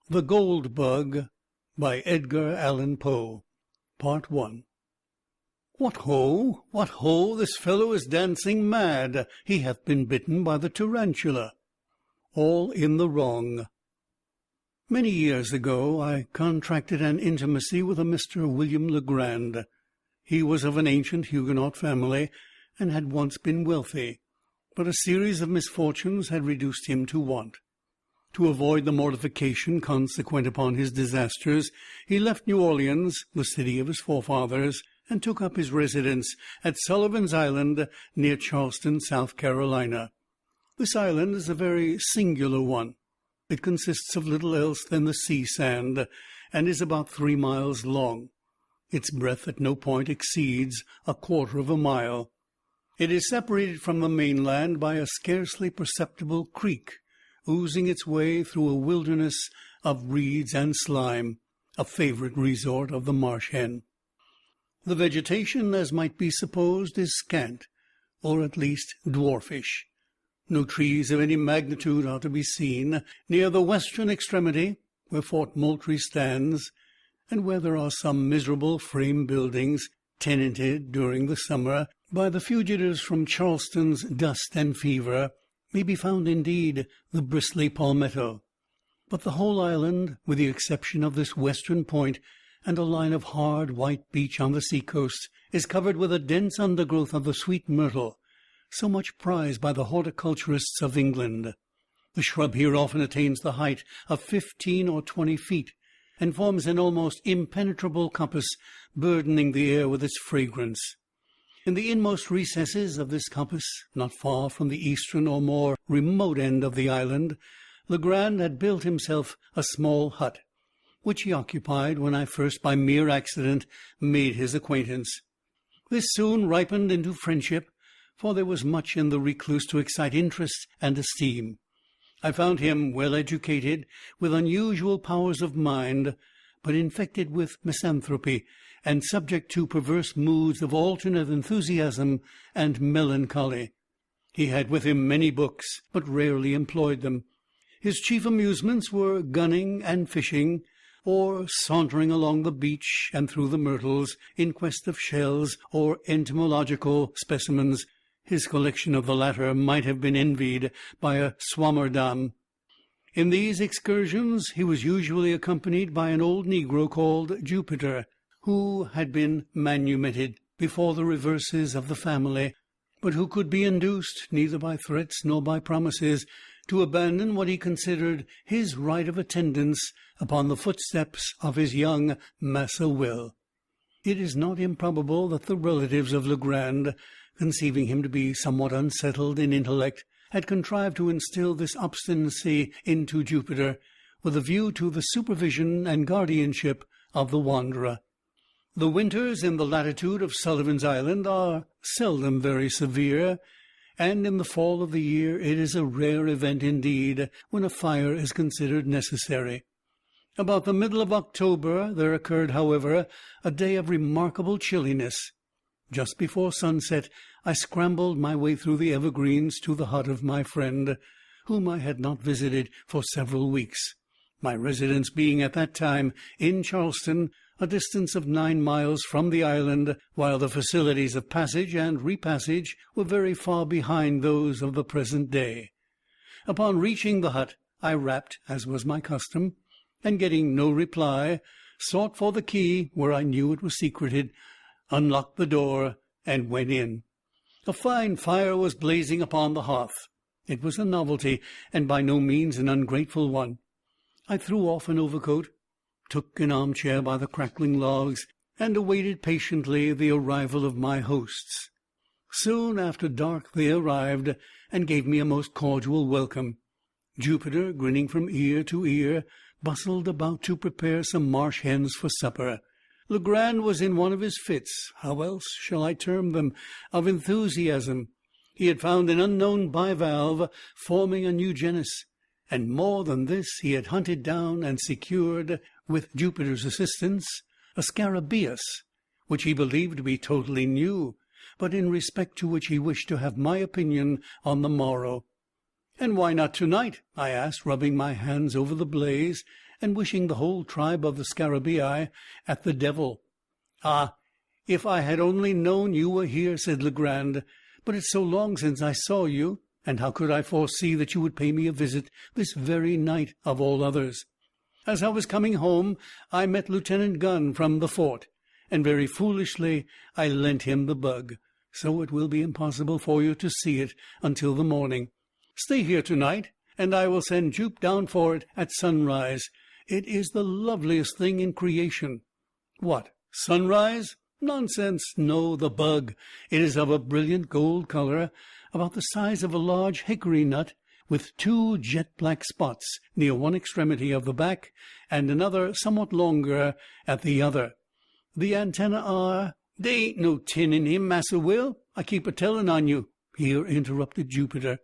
THE GOLD BUG by Edgar Allan Poe. Part 1. What ho! What ho! This fellow is dancing mad. He hath been bitten by the tarantula. All in the wrong. Many years ago I contracted an intimacy with a Mr. William Legrand. He was of an ancient Huguenot family, and had once been wealthy, but a series of misfortunes had reduced him to want. To avoid the mortification consequent upon his disasters, he left New Orleans, the city of his forefathers, and took up his residence at Sullivan's Island, near Charleston, South Carolina. This island is a very singular one. It consists of little else than the sea sand, and is about 3 miles long. Its breadth at no point exceeds 1/4 mile. It is separated from the mainland by a scarcely perceptible creek, oozing its way through a wilderness of reeds and slime, a favorite resort of the marsh hen. The vegetation, as might be supposed, is scant, or at least dwarfish. No trees of any magnitude are to be seen near the western extremity, where Fort Moultrie stands, and where there are some miserable frame buildings, tenanted during the summer by the fugitives from Charleston's dust and fever, may be found indeed the bristly palmetto. But the whole island, with the exception of this western point and a line of hard white beach on the sea-coast, is covered with a dense undergrowth of the sweet myrtle, so much prized by the horticulturists of England. The shrub here often attains the height of 15 or 20 feet, and forms an almost impenetrable coppice, burdening the air with its fragrance. In the inmost recesses of this coppice, not far from the eastern or more remote end of the island, Legrand had built himself a small hut, which he occupied when I first by mere accident made his acquaintance. This soon ripened into friendship, for there was much in the recluse to excite interest and esteem. I found him well educated, with unusual powers of mind, but infected with misanthropy, and subject to perverse moods of alternate enthusiasm and melancholy. He had with him many books, but rarely employed them. His chief amusements were gunning and fishing, or sauntering along the beach and through the myrtles, in quest of shells or entomological specimens. His collection of the latter might have been envied by a Swammerdam. In these excursions he was usually accompanied by an old negro called Jupiter, who had been manumitted before the reverses of the family, but who could be induced, neither by threats nor by promises, to abandon what he considered his right of attendance upon the footsteps of his young Massa Will. It is not improbable that the relatives of Legrand, conceiving him to be somewhat unsettled in intellect, had contrived to instill this obstinacy into Jupiter, with a view to the supervision and guardianship of the wanderer. The winters in the latitude of Sullivan's Island are seldom very severe, and in the fall of the year it is a rare event indeed when a fire is considered necessary. About the middle of October there occurred, however, a day of remarkable chilliness. Just before sunset I scrambled my way through the evergreens to the hut of my friend, whom I had not visited for several weeks, my residence being at that time in Charleston, a distance of 9 miles from the island, while the facilities of passage and repassage were very far behind those of the present day. Upon reaching the hut I rapped, as was my custom, and getting no reply, sought for the key where I knew it was secreted, unlocked the door, and went in. A fine fire was blazing upon the hearth. It was a novelty, and by no means an ungrateful one. I threw off an overcoat, took an armchair by the crackling logs, and awaited patiently the arrival of my hosts. Soon after dark they arrived, and gave me a most cordial welcome. Jupiter, grinning from ear to ear, bustled about to prepare some marsh hens for supper. Legrand was in one of his fits, how else shall I term them, of enthusiasm. He had found an unknown bivalve forming a new genus, and more than this, he had hunted down and secured, with Jupiter's assistance, a scarabaeus, which he believed to be totally new, but in respect to which he wished to have my opinion on the morrow. "And why not to-night?" I asked, rubbing my hands over the blaze, and wishing the whole tribe of the Scarabaei at the devil. "Ah, if I had only known you were here," said Legrand. "But it's so long since I saw you, and how could I foresee that you would pay me a visit this very night of all others? As I was coming home, I met Lieutenant Gunn from the fort, and very foolishly I lent him the bug. So it will be impossible for you to see it until the morning. Stay here to-night, and I will send Jupe down for it at sunrise. It is the loveliest thing in creation." "What, sunrise? Nonsense! No, the bug. It is of a brilliant gold color, about the size of a large hickory nut, with 2 jet-black spots near one extremity of the back, and another somewhat longer at the other. The antennae are—" "Dey ain't no tin in him, Massa Will. I keep a-tellin' on you," here interrupted Jupiter.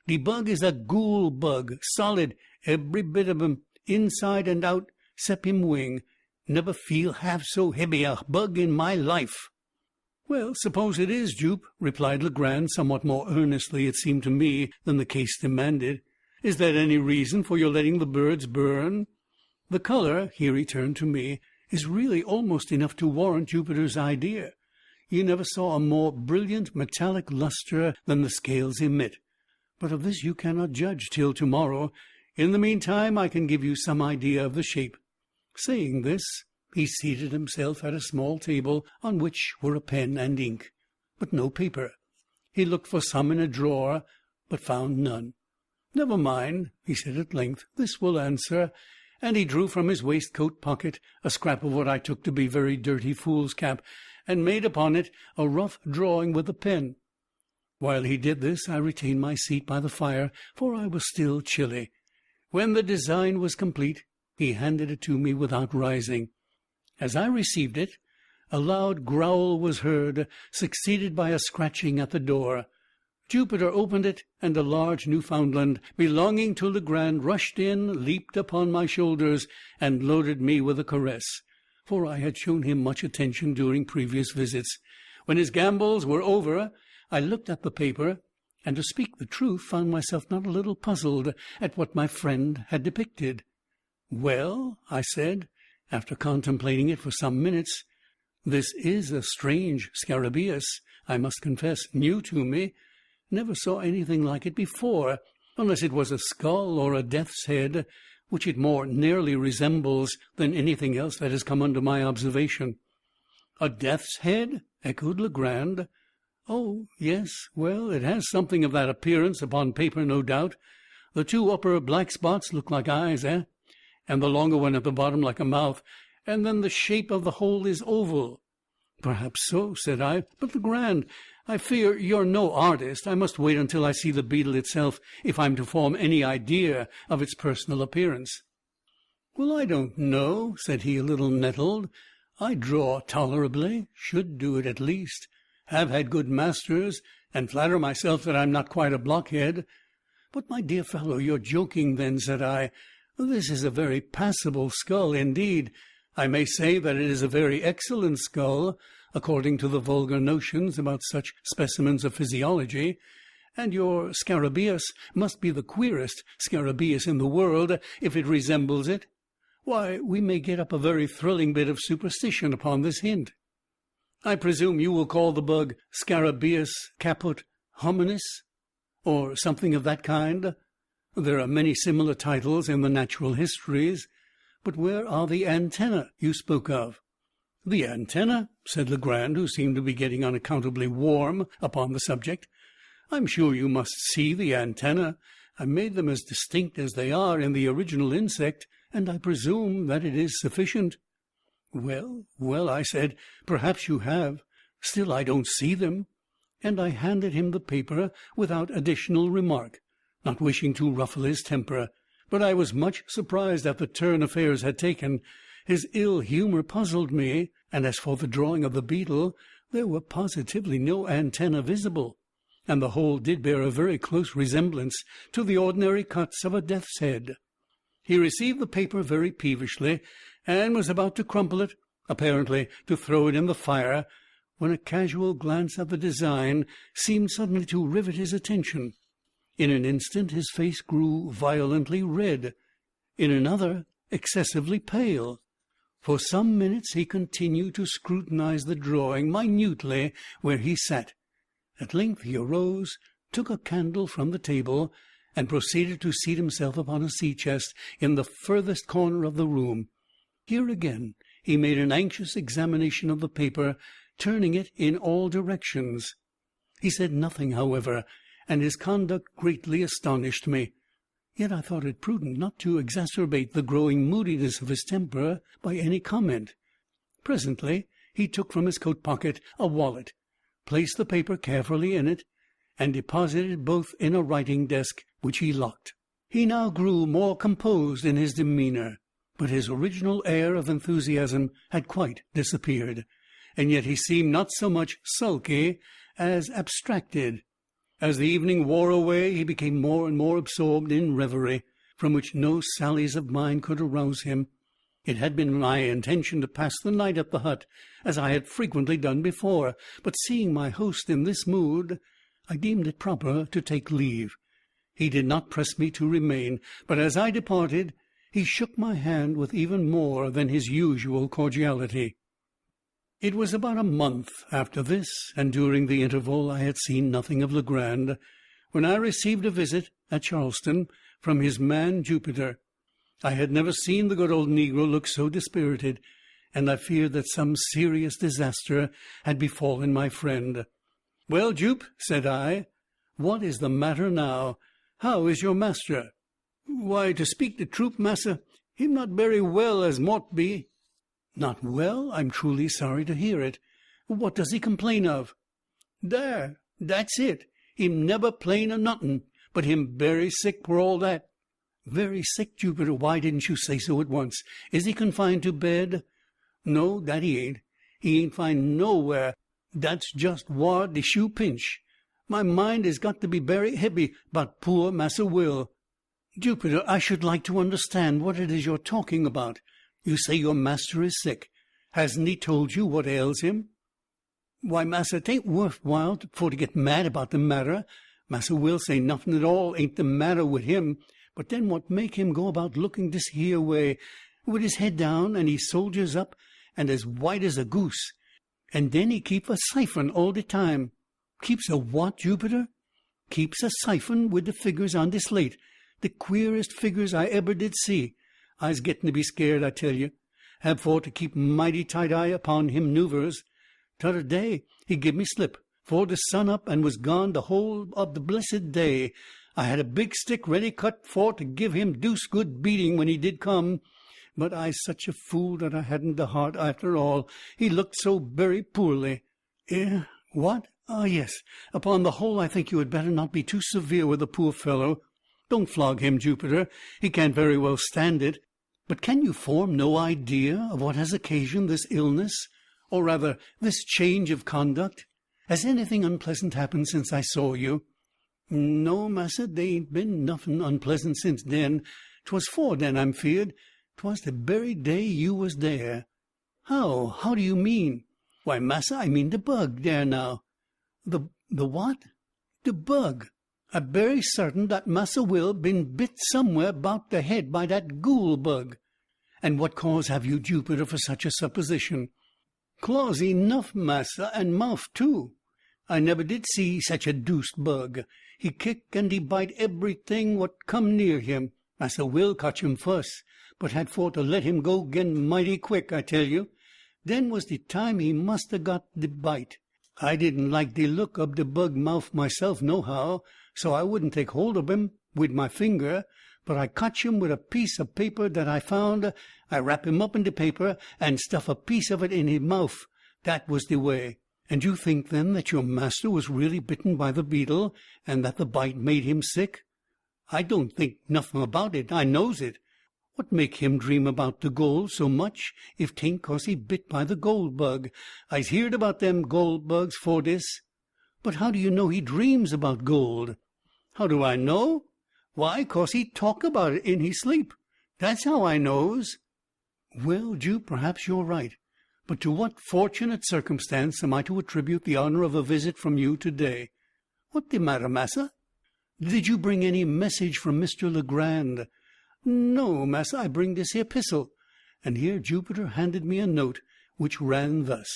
"De bug is a goole bug, solid, ebry bit of him, inside and out, 'cep him wing. Never feel half so hebby a bug in my life." "Well, suppose it is, Jupe," replied Legrand, somewhat more earnestly, it seemed to me, than the case demanded. "Is there any reason for your letting the birds burn? The color," here he turned to me, "is really almost enough to warrant Jupiter's idea. You never saw a more brilliant metallic luster than the scales emit. But of this you cannot judge till to-morrow. In the meantime, I can give you some idea of the shape." Saying this, he seated himself at a small table, on which were a pen and ink, but no paper. He looked for some in a drawer, but found none. "Never mind," he said at length, "this will answer," and he drew from his waistcoat pocket a scrap of what I took to be very dirty foolscap, and made upon it a rough drawing with the pen. While he did this, I retained my seat by the fire, for I was still chilly. When the design was complete, he handed it to me without rising. As I received it, a loud growl was heard, succeeded by a scratching at the door. Jupiter opened it, and a large Newfoundland belonging to Legrand rushed in, leaped upon my shoulders, and loaded me with a caress, for I had shown him much attention during previous visits. When his gambols were over, I looked at the paper, and, to speak the truth, found myself not a little puzzled at what my friend had depicted. "Well," I said, after contemplating it for some minutes, "this is a strange scarabaeus, I must confess, new to me. Never saw anything like it before, unless it was a skull or a death's head, which it more nearly resembles than anything else that has come under my observation." "A death's head?" echoed Legrand. "Oh, yes. Well, it has something of that appearance upon paper, no doubt. The 2 upper black spots look like eyes, and the longer one at the bottom like a mouth, and then the shape of the whole is oval." "Perhaps so," said I. "But, Legrand, I fear you're no artist. I must wait until I see the beetle itself, if I'm to form any idea of its personal appearance." "Well, I don't know," said he, a little nettled. "I draw tolerably, should do it at least, have had good masters, and flatter myself that I'm not quite a blockhead." "But, my dear fellow, you're joking then," said I. "This is a very passable skull indeed. I may say that it is a very excellent skull, according to the vulgar notions about such specimens of physiology, and your scarabaeus must be the queerest scarabaeus in the world if it resembles it. Why, we may get up a very thrilling bit of superstition upon this hint. I presume you will call the bug Scarabaeus caput hominis, or something of that kind. There are many similar titles in the natural histories. But where are the antennae you spoke of?" "The antennae?" said Legrand, who seemed to be getting unaccountably warm upon the subject. "I'm sure you must see the antennae. I made them as distinct as they are in the original insect, and I presume that it is sufficient." "Well, well," I said, "perhaps you have. Still, I don't see them." And I handed him the paper without additional remark, not wishing to ruffle his temper. But I was much surprised at the turn affairs had taken. His ill humor puzzled me, and as for the drawing of the beetle, there were positively no antennae visible, and the whole did bear a very close resemblance to the ordinary cuts of a death's head. He received the paper very peevishly, and was about to crumple it, apparently to throw it in the fire, when a casual glance at the design seemed suddenly to rivet his attention. In an instant his face grew violently red, in another excessively pale. For some minutes he continued to scrutinize the drawing minutely where he sat. At length he arose, took a candle from the table, and proceeded to seat himself upon a sea-chest in the furthest corner of the room. Here again he made an anxious examination of the paper, turning it in all directions. He said nothing, however, and his conduct greatly astonished me. Yet I thought it prudent not to exacerbate the growing moodiness of his temper by any comment. Presently he took from his coat pocket a wallet, placed the paper carefully in it, and deposited both in a writing desk, which he locked. He now grew more composed in his demeanour, but his original air of enthusiasm had quite disappeared, and yet he seemed not so much sulky as abstracted. As the evening wore away, he became more and more absorbed in reverie, from which no sallies of mine could arouse him. It had been my intention to pass the night at the hut, as I had frequently done before, but seeing my host in this mood, I deemed it proper to take leave. He did not press me to remain, but as I departed, he shook my hand with even more than his usual cordiality. It was about a month after this, and during the interval I had seen nothing of Legrand, when I received a visit at Charleston from his man Jupiter. I had never seen the good old negro look so dispirited, and I feared that some serious disaster had befallen my friend. "Well, Jup," said I, "what is the matter now? How is your master?" "Why, to speak the truth, massa, him not berry well as mought be." "Not well? I'm truly sorry to hear it. What does he complain of?" "Dar, that's it. Him nebber plain of notin', but him berry sick for all that." "Very sick, Jupiter? Why didn't you say so at once? Is he confined to bed?" "No, dat he ain't. He ain't fine nowhere. Dat's just whar de shoe pinch. My mind is got to be berry hebby 'bout poor Massa Will." "Jupiter, I should like to understand what it is you're talking about. You say your master is sick. Hasn't he told you what ails him?" "Why, massa, 'tain't worth while for to get mad about the matter. Massa Will say nothing at all ain't the matter wid him, but then what make him go about looking dis here way, wid his head down, and he soldiers up, and as white as a goose, and den he keep a siphon all de time." "Keeps a what, Jupiter?" "Keeps a siphon wid the figures on de slate, the queerest figures I eber did see. I's getting to be scared, I tell you. Have for to keep mighty tight eye upon him 'noovers. T'other day he give me slip, 'fore the sun up, and was gone the whole of the blessed day. I had a big stick ready cut for to give him deuce good beating when he did come, but I's such a fool that I hadn't the heart after all. He looked so very poorly." "Eh? What? Ah, yes. Upon the whole, I think you had better not be too severe with the poor fellow. Don't flog him, Jupiter. He can't very well stand it. But can you form no idea of what has occasioned this illness, or rather this change of conduct? Has anything unpleasant happened since I saw you?" "No, massa, dey ain't been nothing unpleasant since den. 'Twas 'fore den, I'm feared. 'Twas the berry day you was there." "How? How do you mean?" "Why, massa, I mean de bug dare now." The what?" "De bug. I'm berry sartin dat Massa Will been bit somewhere 'bout de head by dat ghoul bug." "And what cause have you, Jupiter, for such a supposition?" "Claws enough, massa, and mouth too. I neber did see sech a deuced bug. He kick and he bite eberything what come near him. Massa Will cotch him fuss, but had for to let him go 'gen mighty quick, I tell you. Den was de time he must a got de bite. I didn't like de look ob de bug mouth myself nohow, so I wouldn't take hold ob him wid my finger, but I cotch him wid a piece of paper dat I found. I wrap him up in de paper and stuff a piece of it in his mouth. Dat was de way." "And you think, then, that your master was really bitten by the beetle, and that the bite made him sick?" "I don't think nothing about it. I knows it. What make him dream about de gold so much, if 'tain't 'cause he bit by the gold bug? I's heerd about them gold bugs 'fore dis." "But how do you know he dreams about gold?" "How do I know? Why, 'cause he talk about it in his sleep. That's how I knows." "Well, Jupe, perhaps you're right. But to what fortunate circumstance am I to attribute the honor of a visit from you to-day?" "What de matter, massa?" Did you bring any message from Mr. Legrand?" "No, massa, I bring this epistle," and here Jupiter handed me a note which ran thus: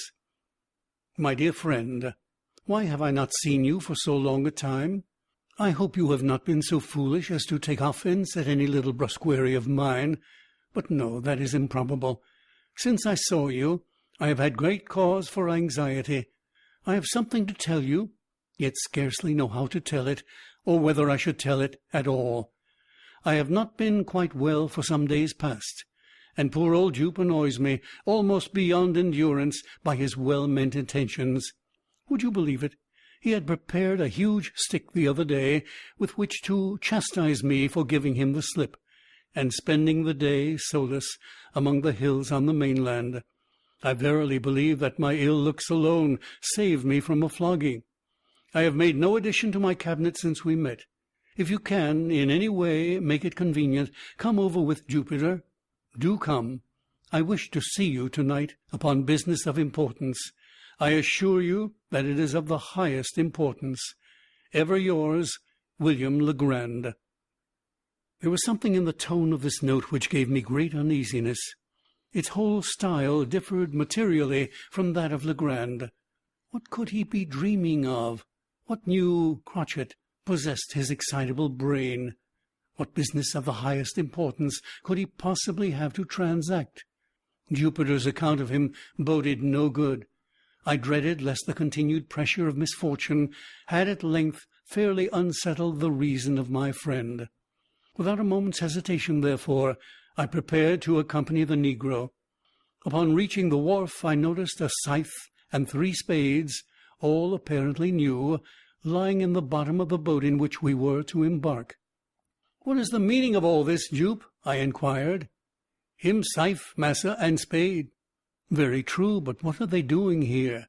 "My dear friend, why have I not seen you for so long a time? I hope you have not been so foolish as to take offense at any little brusquerie of mine. But no, that is improbable. Since I saw you, I have had great cause for anxiety. I have something to tell you, yet scarcely know how to tell it, or whether I should tell it at all. I have not been quite well for some days past, and poor old Jupe annoys me almost beyond endurance by his well-meant intentions. Would you believe it? He had prepared a huge stick the other day with which to chastise me for giving him the slip, and spending the day, solus, among the hills on the mainland. I verily believe that my ill looks alone saved me from a flogging. I have made no addition to my cabinet since we met. If you can, in any way, make it convenient, come over with Jupiter. Do come. I wish to see you to-night upon business of importance. I assure you that it is of the highest importance. Ever yours, William Legrand." There was something in the tone of this note which gave me great uneasiness. Its whole style differed materially from that of Legrand. What could he be dreaming of? What new crotchet possessed his excitable brain? What business of the highest importance could he possibly have to transact? Jupiter's account of him boded no good. I dreaded lest the continued pressure of misfortune had at length fairly unsettled the reason of my friend. Without a moment's hesitation, therefore, I prepared to accompany the negro. Upon reaching the wharf, I noticed a scythe and 3 spades, all apparently new, lying in the bottom of the boat in which we were to embark. "What is the meaning of all this, Jupe?" I inquired. "Him scythe, massa, and spade." "Very true, but what are they doing here?"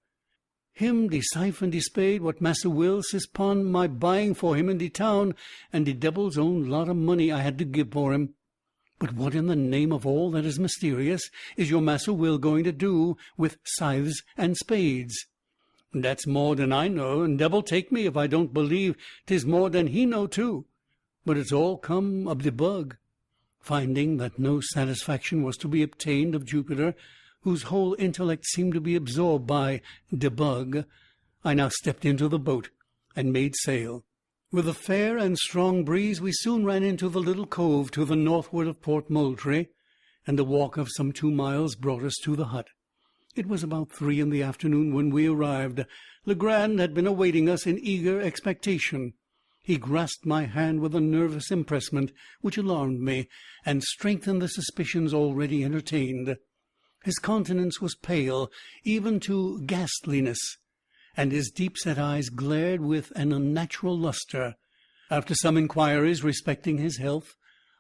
"Him de scythe and de spade what Massa Will sis pon my buying for him in de town, and de devil's own lot of money I had to give for him." "But what in the name of all that is mysterious is your Massa Will going to do with scythes and spades?" "Dat's more dan I know, and devil take me if I don't believe 'tis more dan he know too. But it's all come ob de bug." Finding that no satisfaction was to be obtained of Jupiter, whose whole intellect seemed to be absorbed by "de bug," I now stepped into the boat and made sail. With a fair and strong breeze, we soon ran into the little cove to the northward of Port Moultrie, and a walk of some 2 miles brought us to the hut. It was about 3 in the afternoon when we arrived. Legrand had been awaiting us in eager expectation. He grasped my hand with a nervous empressement which alarmed me and strengthened the suspicions already entertained. His countenance was pale, even to ghastliness, and his deep-set eyes glared with an unnatural lustre. After some inquiries respecting his health,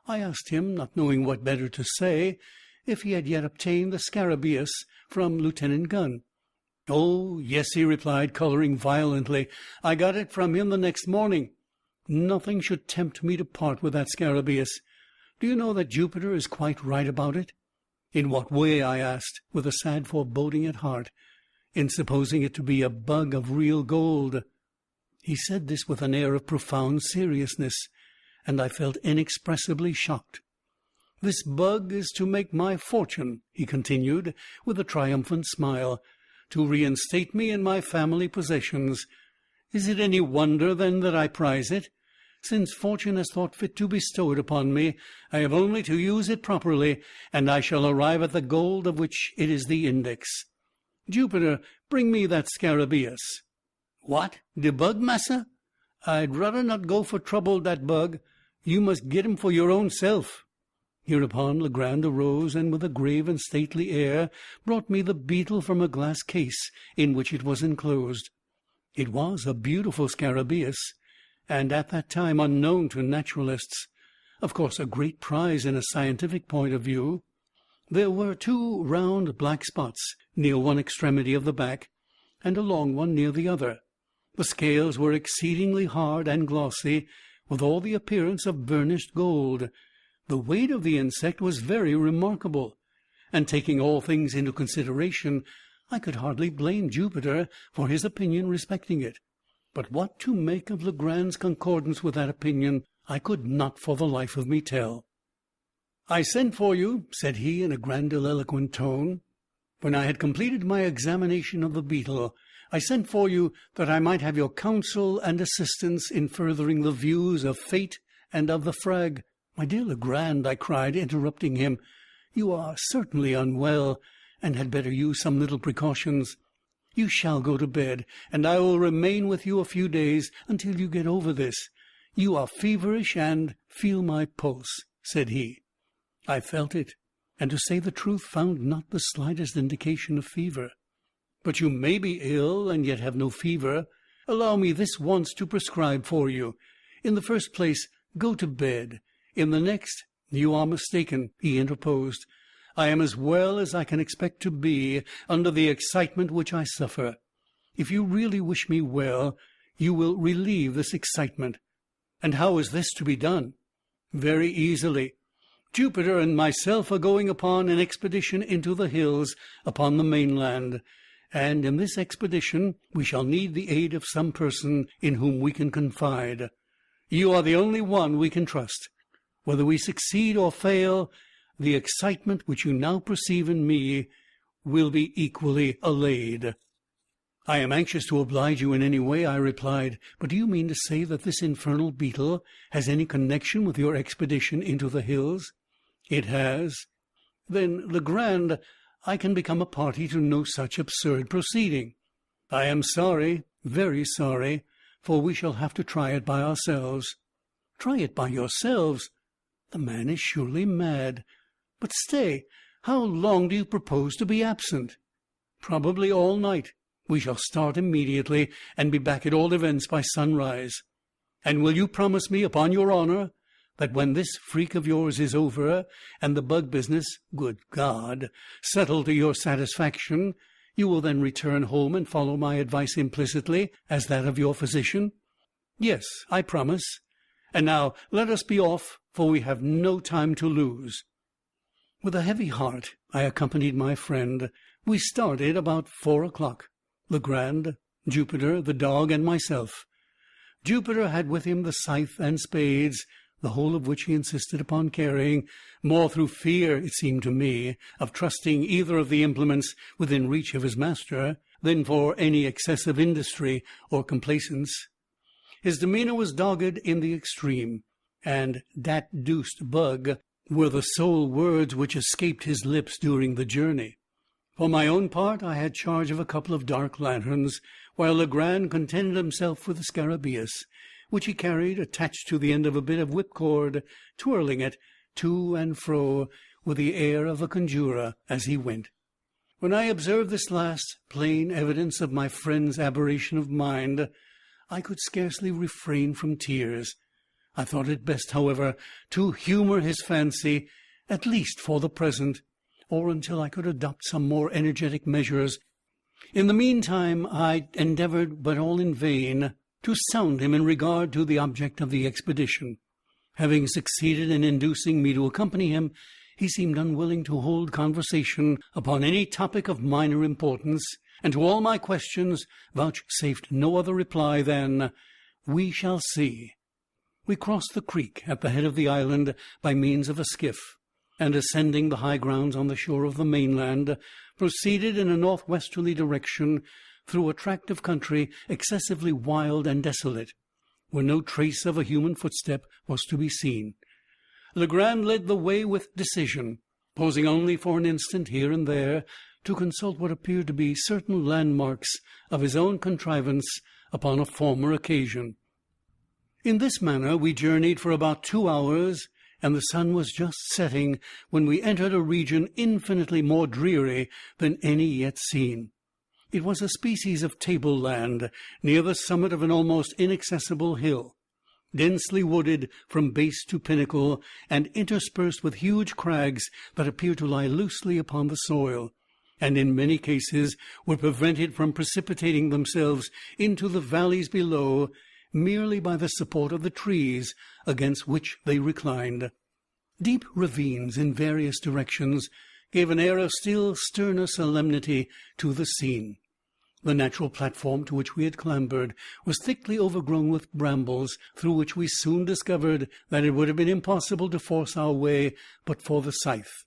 I asked him, not knowing what better to say, if he had yet obtained the scarabaeus from Lieutenant Gunn. "Oh, yes," he replied, coloring violently. "I got it from him the next morning. Nothing should tempt me to part with that scarabaeus. Do you know that Jupiter is quite right about it?" "In what way?" I asked, with a sad foreboding at heart. "In supposing it to be a bug of real gold." He said this with an air of profound seriousness, and I felt inexpressibly shocked. "This bug is to make my fortune," he continued, with a triumphant smile, "to reinstate me in my family possessions. Is it any wonder, then, that I prize it? Since fortune has thought fit to bestow it upon me, I have only to use it properly, and I shall arrive at the gold of which it is the index. Jupiter, bring me that scarabaeus." "What, de bug, massa? I'd rudder not go for trouble dat bug. You must get him for your own self." Hereupon Legrand arose, and with a grave and stately air brought me the beetle from a glass case in which it was enclosed. It was a beautiful scarabaeus, and at that time unknown to naturalists. Of course, a great prize in a scientific point of view. There were 2 round black spots near one extremity of the back, and a long one near the other. The scales were exceedingly hard and glossy, with all the appearance of burnished gold. The weight of the insect was very remarkable, and taking all things into consideration, I could hardly blame Jupiter for his opinion respecting it. But what to make of Legrand's concordance with that opinion I could not for the life of me tell. "I sent for you," said he in a grandiloquent tone, "when I had completed my examination of the beetle. I sent for you that I might have your counsel and assistance in furthering the views of fate and of the frag—" "My dear Legrand," I cried, interrupting him, "you are certainly unwell, and had better use some little precautions. You shall go to bed, and I will remain with you a few days until you get over this. You are feverish, and—" "Feel my pulse," said he. I felt it, and to say the truth found not the slightest indication of fever. "But you may be ill and yet have no fever. Allow me this once to prescribe for you. In the first place, go to bed. In the next—" "You are mistaken," he interposed. "I am as well as I can expect to be under the excitement which I suffer. If you really wish me well, you will relieve this excitement." "And how is this to be done?" "Very easily. Jupiter and myself are going upon an expedition into the hills upon the mainland, and in this expedition we shall need the aid of some person in whom we can confide. You are the only one we can trust. Whether we succeed or fail, the excitement which you now perceive in me will be equally allayed." "I am anxious to oblige you in any way," I replied. "But do you mean to say that this infernal beetle has any connection with your expedition into the hills?" "It has." "Then, Legrand, I can become a party to no such absurd proceeding." "I am sorry, very sorry, for we shall have to try it by ourselves." "Try it by yourselves? The man is surely mad. But stay, how long do you propose to be absent?" "Probably all night. We shall start immediately, and be back at all events by sunrise." "And will you promise me, upon your honor, that when this freak of yours is over, and the bug business, good God, settled to your satisfaction, you will then return home and follow my advice implicitly as that of your physician?" "Yes, I promise. And now let us be off, for we have no time to lose." With a heavy heart I accompanied my friend. We started about 4 o'clock, Legrand, Jupiter, the dog, and myself. Jupiter had with him the scythe and spades, the whole of which he insisted upon carrying, more through fear, it seemed to me, of trusting either of the implements within reach of his master, than for any excessive industry or complaisance. His demeanor was dogged in the extreme, and "dat deuced bug" were the sole words which escaped his lips during the journey. For my own part, I had charge of a couple of dark lanterns, while Legrand contented himself with the scarabaeus, which he carried attached to the end of a bit of whipcord, twirling it to and fro with the air of a conjurer as he went. When I observed this last plain evidence of my friend's aberration of mind, I could scarcely refrain from tears. I thought it best, however, to humour his fancy, at least for the present, or until I could adopt some more energetic measures. In the meantime I endeavoured, but all in vain, to sound him in regard to the object of the expedition. Having succeeded in inducing me to accompany him, he seemed unwilling to hold conversation upon any topic of minor importance, and to all my questions vouchsafed no other reply than, "We shall see." We crossed the creek at the head of the island by means of a skiff, and ascending the high grounds on the shore of the mainland, proceeded in a northwesterly direction through a tract of country excessively wild and desolate, where no trace of a human footstep was to be seen. Legrand led the way with decision, pausing only for an instant here and there to consult what appeared to be certain landmarks of his own contrivance upon a former occasion. In this manner we journeyed for about 2 hours, and the sun was just setting when we entered a region infinitely more dreary than any yet seen. It was a species of table-land, near the summit of an almost inaccessible hill, densely wooded from base to pinnacle, and interspersed with huge crags that appeared to lie loosely upon the soil, and in many cases were prevented from precipitating themselves into the valleys below merely by the support of the trees against which they reclined. Deep ravines in various directions gave an air of still sterner solemnity to the scene. The natural platform to which we had clambered was thickly overgrown with brambles, through which we soon discovered that it would have been impossible to force our way but for the scythe,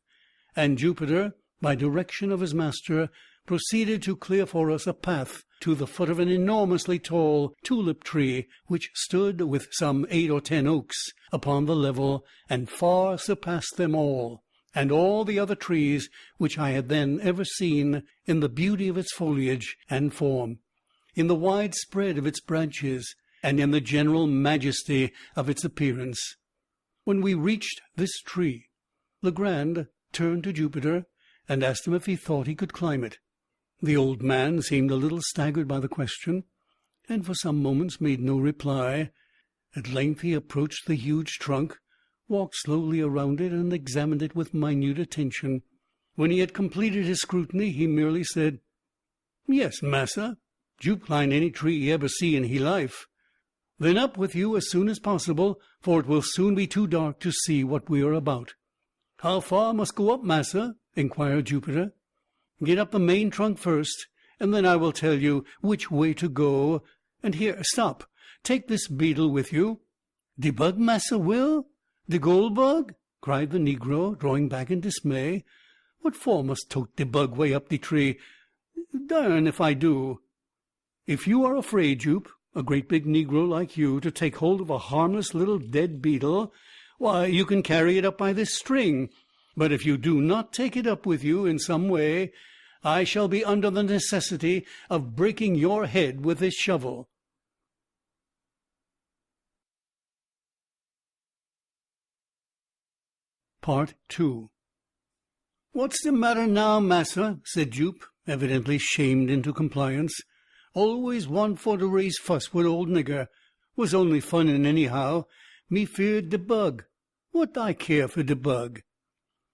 and Jupiter, by direction of his master, proceeded to clear for us a path to the foot of an enormously tall tulip tree, which stood, with some 8 or 10 oaks, upon the level, and far surpassed them all, and all the other trees which I had then ever seen, in the beauty of its foliage and form, in the wide spread of its branches, and in the general majesty of its appearance. When we reached this tree, Legrand turned to Jupiter and asked him if he thought he could climb it. The old man seemed a little staggered by the question, and for some moments made no reply. At length he approached the huge trunk, walked slowly around it, and examined it with minute attention. When he had completed his scrutiny, he merely said, "Yes, massa, Jupe climb any tree he ever see in he life." "Then up with you as soon as possible, for it will soon be too dark to see what we are about." "How far must go up, massa?" inquired Jupiter. "Get up the main trunk first, and then I will tell you which way to go. And here, stop, take this beetle with you." "De bug, Massa Will? De gold bug?" cried the negro, drawing back in dismay. "What for must tote de bug way up de tree? Darn if I do." "If you are afraid, Jupe, a great big negro like you, to take hold of a harmless little dead beetle, why, you can carry it up by this string. But if you do not take it up with you in some way, I shall be under the necessity of breaking your head with this shovel." Part 2. "What's the matter now, massa?" said Jupe, evidently shamed into compliance. "Always want for to raise fuss with old nigger. Was only funnin' anyhow. Me feared de bug. What I care for de bug?"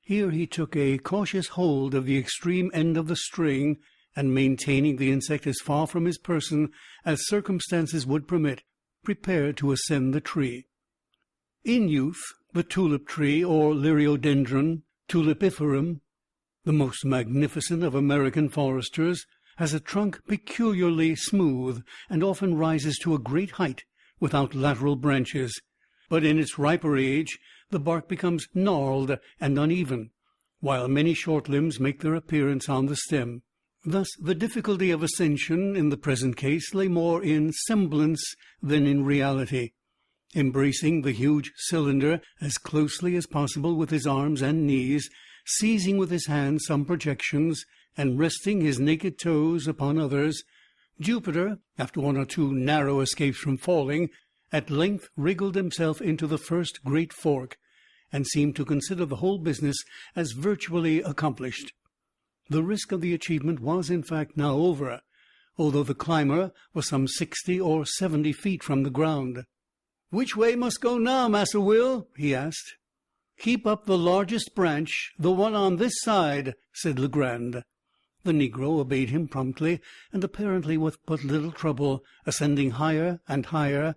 Here he took a cautious hold of the extreme end of the string, and maintaining the insect as far from his person as circumstances would permit, prepared to ascend the tree. In youth, the tulip tree, or Liriodendron tulipiferum, the most magnificent of American foresters, has a trunk peculiarly smooth, and often rises to a great height without lateral branches. But in its riper age the bark becomes gnarled and uneven, while many short limbs make their appearance on the stem. Thus the difficulty of ascension in the present case lay more in semblance than in reality. Embracing the huge cylinder as closely as possible with his arms and knees, seizing with his hands some projections, and resting his naked toes upon others, Jupiter, after one or two narrow escapes from falling, at length wriggled himself into the first great fork, and seemed to consider the whole business as virtually accomplished. The risk of the achievement was, in fact, now over, although the climber was some 60 or 70 feet from the ground. "Which way must go now, Massa Will?" he asked. "Keep up the largest branch, the one on this side," said Legrand. The negro obeyed him promptly, and apparently with but little trouble, ascending higher and higher,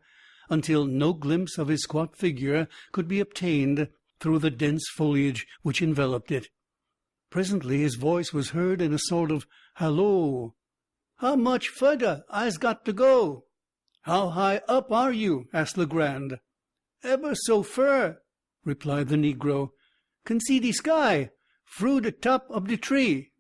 until no glimpse of his squat figure could be obtained through the dense foliage which enveloped it. Presently his voice was heard in a sort of halloo. "How much furder I's got to go?" "How high up are you?" asked Legrand. "Eber so fur," replied the negro. "Can see de sky fru de top ob de tree."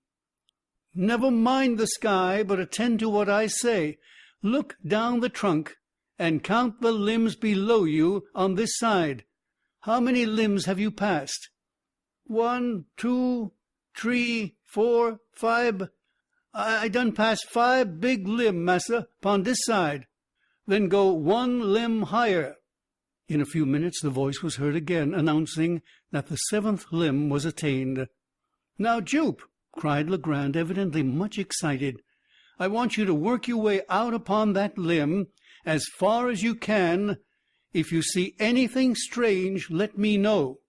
"Never mind the sky, but attend to what I say. Look down the trunk, and count the limbs below you on this side. How many limbs have you passed?" "1, 2, 3, 4, 5. I done pass 5 big limb, massa, pon this side." "Then go 1 limb higher." In a few minutes the voice was heard again, announcing that the 7th limb was attained. "Now, Jupe," cried Legrand, evidently much excited, "I want you to work your way out upon that limb as far as you can. If you see anything strange, let me know."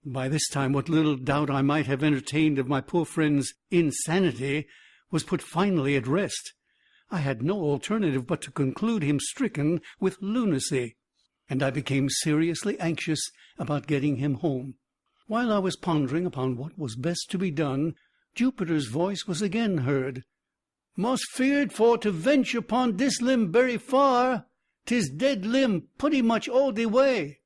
By this time what little doubt I might have entertained of my poor friend's insanity was put finally at rest. I had no alternative but to conclude him stricken with lunacy, and I became seriously anxious about getting him home. While I was pondering upon what was best to be done, Jupiter's voice was again heard. "Most feared for to venture pon dis limb berry far. 'Tis dead limb putty much all de way."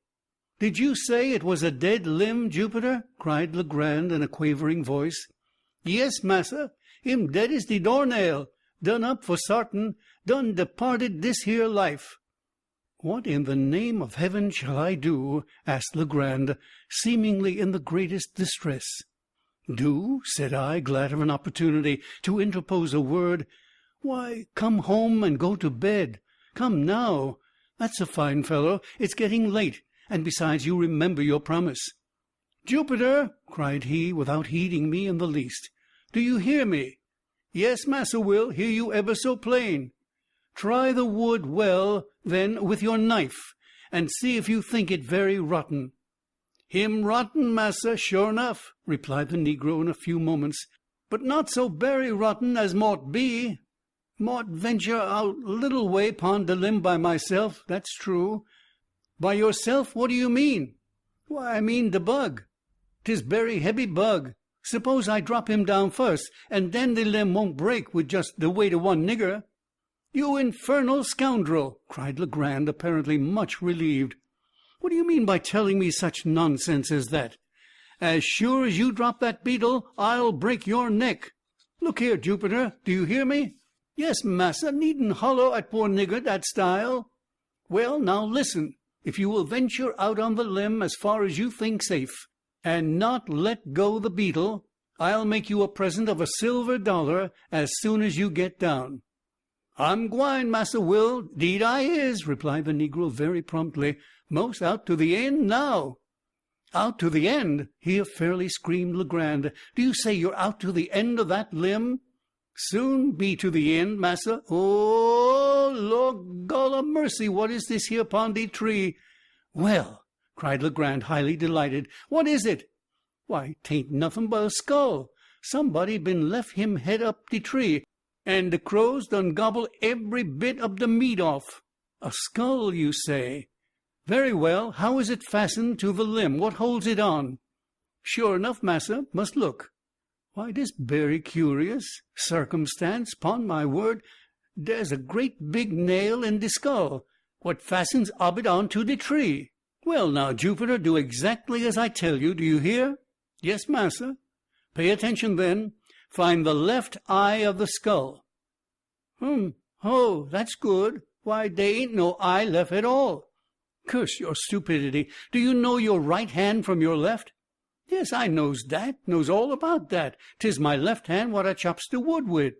"Did you say it was a dead limb, Jupiter?" cried Legrand in a quavering voice. "Yes, massa, him dead as de doornail. Done up for sartin. Done departed dis here life." "What in the name of heaven shall I do?" asked Legrand, seemingly in the greatest distress. "Do?" said I, glad of an opportunity to interpose a word. "Why, come home and go to bed. Come now. That's a fine fellow. It's getting late, and besides, you remember your promise." "Jupiter," cried he, without heeding me in the least, "do you hear me?" "Yes, Massa Will, hear you ever so plain." "Try the wood well, then, with your knife, and see if you think it very rotten." "Him rotten, massa, sure enough," replied the negro in a few moments, "but not so berry rotten as mought be. Mought venture out little way pon de limb by myself, that's true." "By yourself? What do you mean?" "Why, I mean de bug. 'Tis berry heavy bug. Suppose I drop him down first, and den de limb won't break with just de weight of one nigger." "You infernal scoundrel!" cried Legrand, apparently much relieved. "What do you mean by telling me such nonsense as that? As sure as you drop that beetle, I'll break your neck. Look here, Jupiter, do you hear me?" "Yes, massa, needn't hollow at poor nigger dat style." "Well, now listen. If you will venture out on the limb as far as you think safe, and not let go the beetle, I'll make you a present of $1 as soon as you get down." "I'm gwine, Massa Will, 'deed I is," replied the negro very promptly. "Most out to the end now." "Out to the end!" here fairly screamed Legrand. "Do you say you're out to the end of that limb?" "Soon be to the end, massa. Oh, Lord gol mercy, what is this here pon de tree?" "Well," cried Legrand, highly delighted, "what is it?" "Why, 'tain't nothing but a skull. Somebody been lef him head up de tree, and de crows done gobble ebry bit ob de meat off." "A skull, you say? Very well. How is it fastened to the limb? What holds it on?" "Sure enough, massa. Must look." "Why, dis berry curious circumstance. 'Pon my word, dere's a great big nail in de skull, what fastens ob it on to de tree." "Well, now, Jupiter, do exactly as I tell you. Do you hear?" "Yes, massa." "Pay attention, then. Find the left eye of the skull." "Oh, that's good. Why, dey ain't no eye left at all." "Curse your stupidity. Do you know your right hand from your left?" "Yes, I knows dat. Knows all about dat. 'Tis my left hand what I chops de wood wid."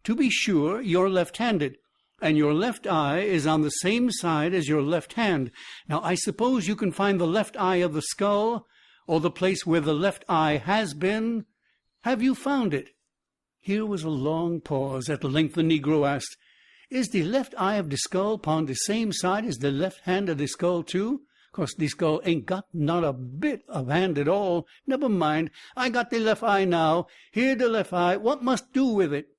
"To be sure, you're left-handed, and your left eye is on the same side as your left hand. Now, I suppose you can find the left eye of the skull, or the place where the left eye has been. Have you found it?" Here was a long pause. At length the negro asked, "Is de left eye of de skull pon de same side as de left hand of de skull, too? 'Cause de skull ain't got not a bit of hand at all. Neber mind, I got de left eye now. Here de left eye. What must do with it?"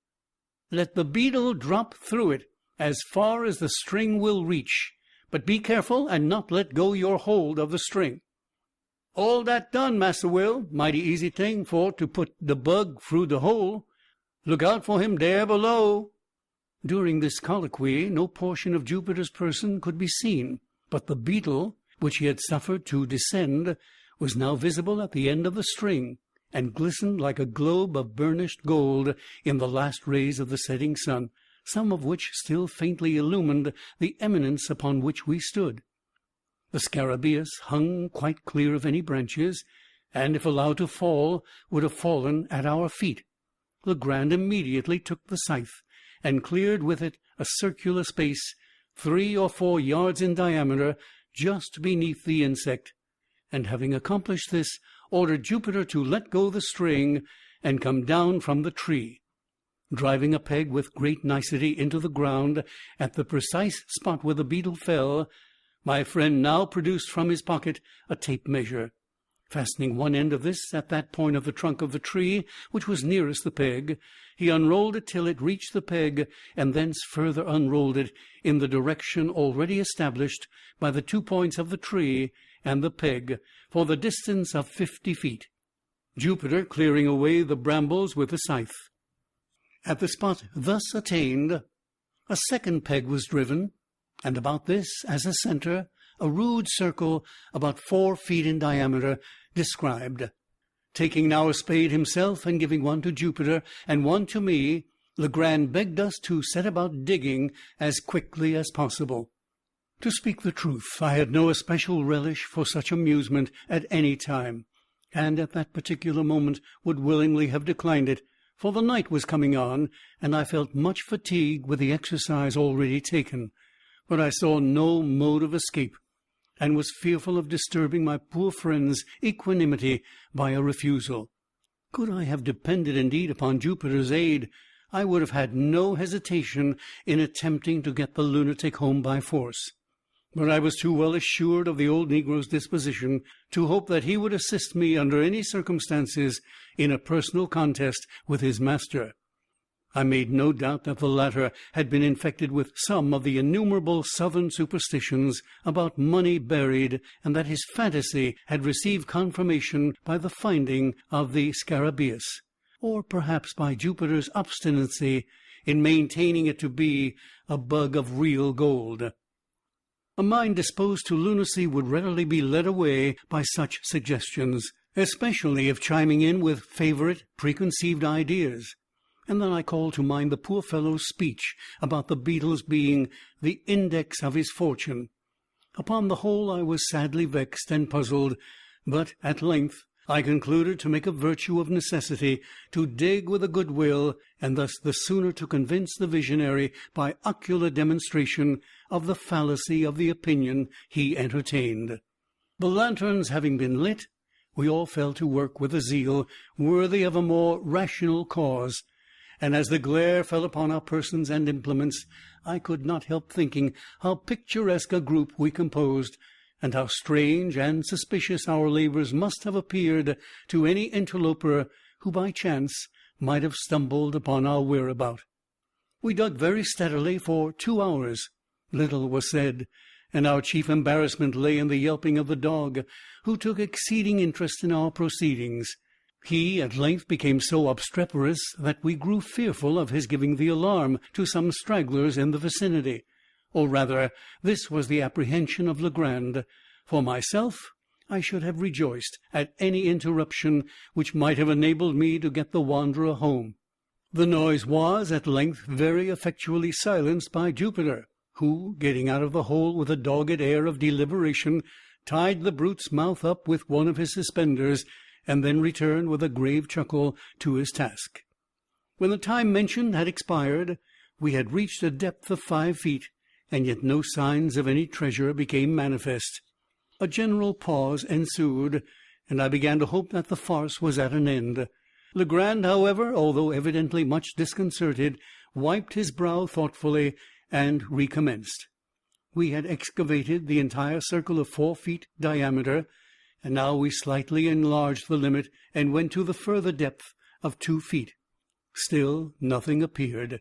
"Let the beetle drop through it as far as the string will reach, but be careful and not let go your hold of the string." "All dat done, Massa Will. Mighty easy thing for to put de bug through de hole. Look out for him dare below." During this colloquy no portion of Jupiter's person could be seen, but the beetle, which he had suffered to descend, was now visible at the end of the string, and glistened like a globe of burnished gold in the last rays of the setting sun, some of which still faintly illumined the eminence upon which we stood. The scarabaeus hung quite clear of any branches, and, if allowed to fall, would have fallen at our feet. Legrand immediately took the scythe, and cleared with it a circular space 3 or 4 yards in diameter, just beneath the insect, and having accomplished this, ordered Jupiter to let go the string and come down from the tree. Driving a peg with great nicety into the ground at the precise spot where the beetle fell, my friend now produced from his pocket a tape measure. Fastening one end of this at that point of the trunk of the tree which was nearest the peg, he unrolled it till it reached the peg, and thence further unrolled it in the direction already established by the 2 points of the tree and the peg, for the distance of 50 feet, Jupiter clearing away the brambles with the scythe. At the spot thus attained, a second peg was driven, and about this, as a centre, a rude circle about 4 feet in diameter described. Taking now a spade himself, and giving one to Jupiter and one to me, Legrand begged us to set about digging as quickly as possible. To speak the truth, I had no especial relish for such amusement at any time, and at that particular moment would willingly have declined it, for the night was coming on, and I felt much fatigued with the exercise already taken. But I saw no mode of escape, and was fearful of disturbing my poor friend's equanimity by a refusal. Could I have depended indeed upon Jupiter's aid, I would have had no hesitation in attempting to get the lunatic home by force. But I was too well assured of the old negro's disposition to hope that he would assist me under any circumstances in a personal contest with his master. I made no doubt that the latter had been infected with some of the innumerable southern superstitions about money buried, and that his fantasy had received confirmation by the finding of the scarabaeus, or perhaps by Jupiter's obstinacy in maintaining it to be a bug of real gold. A mind disposed to lunacy would readily be led away by such suggestions, especially if chiming in with favourite preconceived ideas. And then I called to mind the poor fellow's speech about the beetle's being the index of his fortune. Upon the whole, I was sadly vexed and puzzled, but at length I concluded to make a virtue of necessity, to dig with a good will, and thus the sooner to convince the visionary by ocular demonstration of the fallacy of the opinion he entertained. The lanterns having been lit, we all fell to work with a zeal worthy of a more rational cause, and as the glare fell upon our persons and implements, I could not help thinking how picturesque a group we composed, and how strange and suspicious our labours must have appeared to any interloper who by chance might have stumbled upon our whereabout. We dug very steadily for 2 hours. Little was said, and our chief embarrassment lay in the yelping of the dog, who took exceeding interest in our proceedings. He at length became so obstreperous that we grew fearful of his giving the alarm to some stragglers in the vicinity, or rather this was the apprehension of Legrand. For myself, I should have rejoiced at any interruption which might have enabled me to get the wanderer home. The noise was at length very effectually silenced by Jupiter, who, getting out of the hole with a dogged air of deliberation, tied the brute's mouth up with one of his suspenders, and then returned with a grave chuckle to his task. When the time mentioned had expired, we had reached a depth of 5 feet, and yet no signs of any treasure became manifest. A general pause ensued, and I began to hope that the farce was at an end. Legrand, however, although evidently much disconcerted, wiped his brow thoughtfully, and recommenced. We had excavated the entire circle of 4 feet diameter, and now we slightly enlarged the limit, and went to the further depth of 2 feet. Still nothing appeared.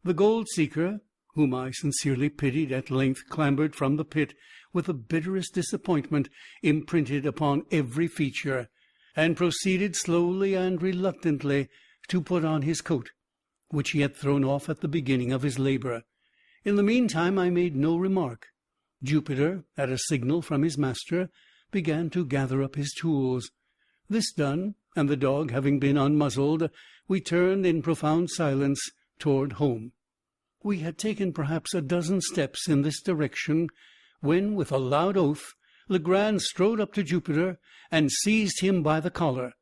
The gold-seeker, whom I sincerely pitied, at length clambered from the pit with the bitterest disappointment imprinted upon every feature, and proceeded slowly and reluctantly to put on his coat, which he had thrown off at the beginning of his labour. In the meantime I made no remark. Jupiter, at a signal from his master, began to gather up his tools. This done, and the dog having been unmuzzled, we turned in profound silence toward home. We had taken perhaps a dozen steps in this direction, when, with a loud oath, Legrand strode up to Jupiter and seized him by the collar.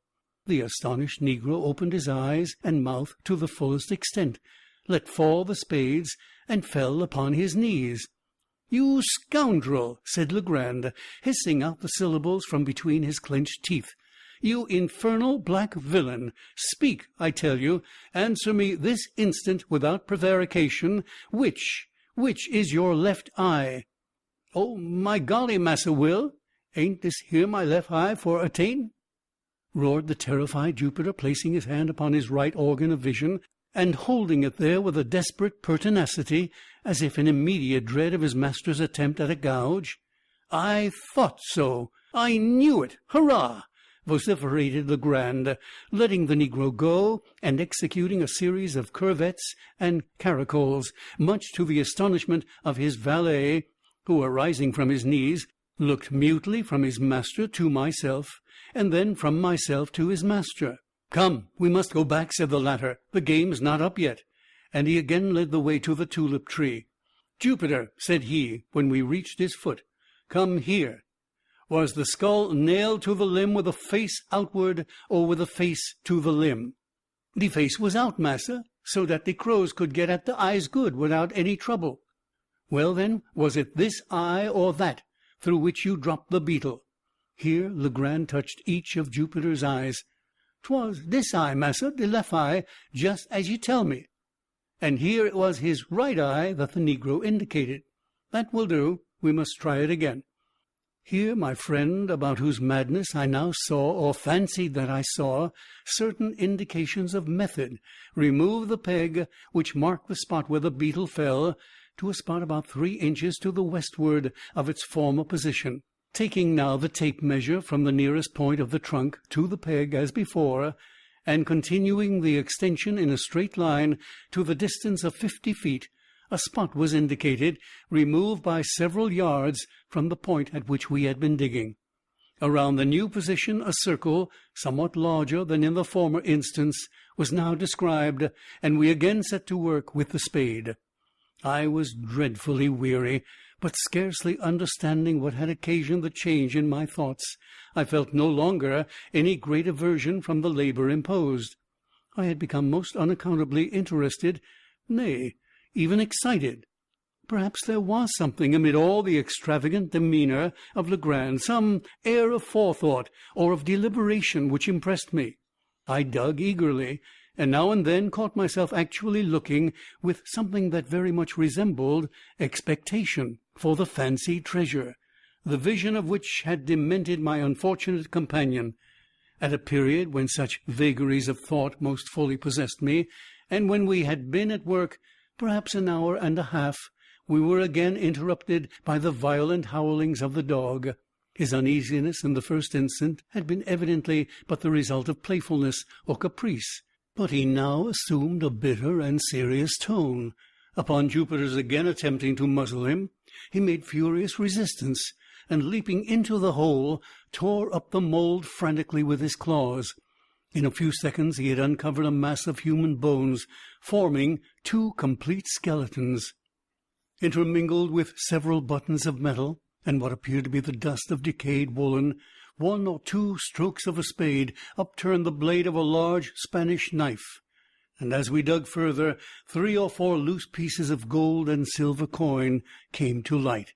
The astonished negro opened his eyes and mouth to the fullest extent, let fall the spades, and fell upon his knees. "You scoundrel!" said Legrand, hissing out the syllables from between his clenched teeth. "You infernal black villain! Speak, I tell you! Answer me this instant, without prevarication. Which is your left eye?" "Oh, my golly, Massa Will! Ain't this here my left eye for attain?" roared the terrified Jupiter, placing his hand upon his right organ of vision, and holding it there with a desperate pertinacity, as if in immediate dread of his master's attempt at a gouge. "I thought so! I knew it! Hurrah! vociferated Legrand, letting the negro go, and executing a series of curvets and caracoles, much to the astonishment of his valet, who, arising from his knees, looked mutely from his master to myself, and then from myself to his master. "Come, we must go back," said the latter. "The game's not up yet." And he again led the way to the tulip tree. "Jupiter," said he, when we reached its foot, "come here. Was the skull nailed to the limb with the face outward, or with the face to the limb?" "The face was out, massa, so dat the crows could get at the eyes good, without any trouble." "Well, then, was it this eye or that through which you dropped the beetle?" Here Legrand touched each of Jupiter's eyes. "'Twas this eye, massa, the left eye, just as you tell me." And here it was his right eye that the negro indicated. "That will do. We must try it again." Here my friend, about whose madness I now saw, or fancied that I saw, certain indications of method, removed the peg which marked the spot where the beetle fell, to a spot about 3 inches to the westward of its former position, taking now the tape measure from the nearest point of the trunk to the peg as before, and continuing the extension in a straight line to the distance of 50 feet, a spot was indicated, removed by several yards from the point at which we had been digging. Around the new position a circle, somewhat larger than in the former instance, was now described, and we again set to work with the spade. I was dreadfully weary, but scarcely understanding what had occasioned the change in my thoughts, I felt no longer any great aversion from the labor imposed. I had become most unaccountably interested, nay, even excited. Perhaps there was something amid all the extravagant demeanor of Legrand, some air of forethought or of deliberation which impressed me. I dug eagerly, and now and then caught myself actually looking with something that very much resembled expectation for the fancied treasure, the vision of which had demented my unfortunate companion. At a period when such vagaries of thought most fully possessed me, and when we had been at work perhaps an hour and a half, we were again interrupted by the violent howlings of the dog. His uneasiness in the first instant had been evidently but the result of playfulness or caprice, but he now assumed a bitter and serious tone. Upon Jupiter's again attempting to muzzle him, he made furious resistance, and leaping into the hole, tore up the mould frantically with his claws. In a few seconds he had uncovered a mass of human bones, forming 2 complete skeletons. Intermingled with several buttons of metal, and what appeared to be the dust of decayed woolen, 1 or 2 strokes of a spade upturned the blade of a large Spanish knife, and as we dug further, 3 or 4 loose pieces of gold and silver coin came to light.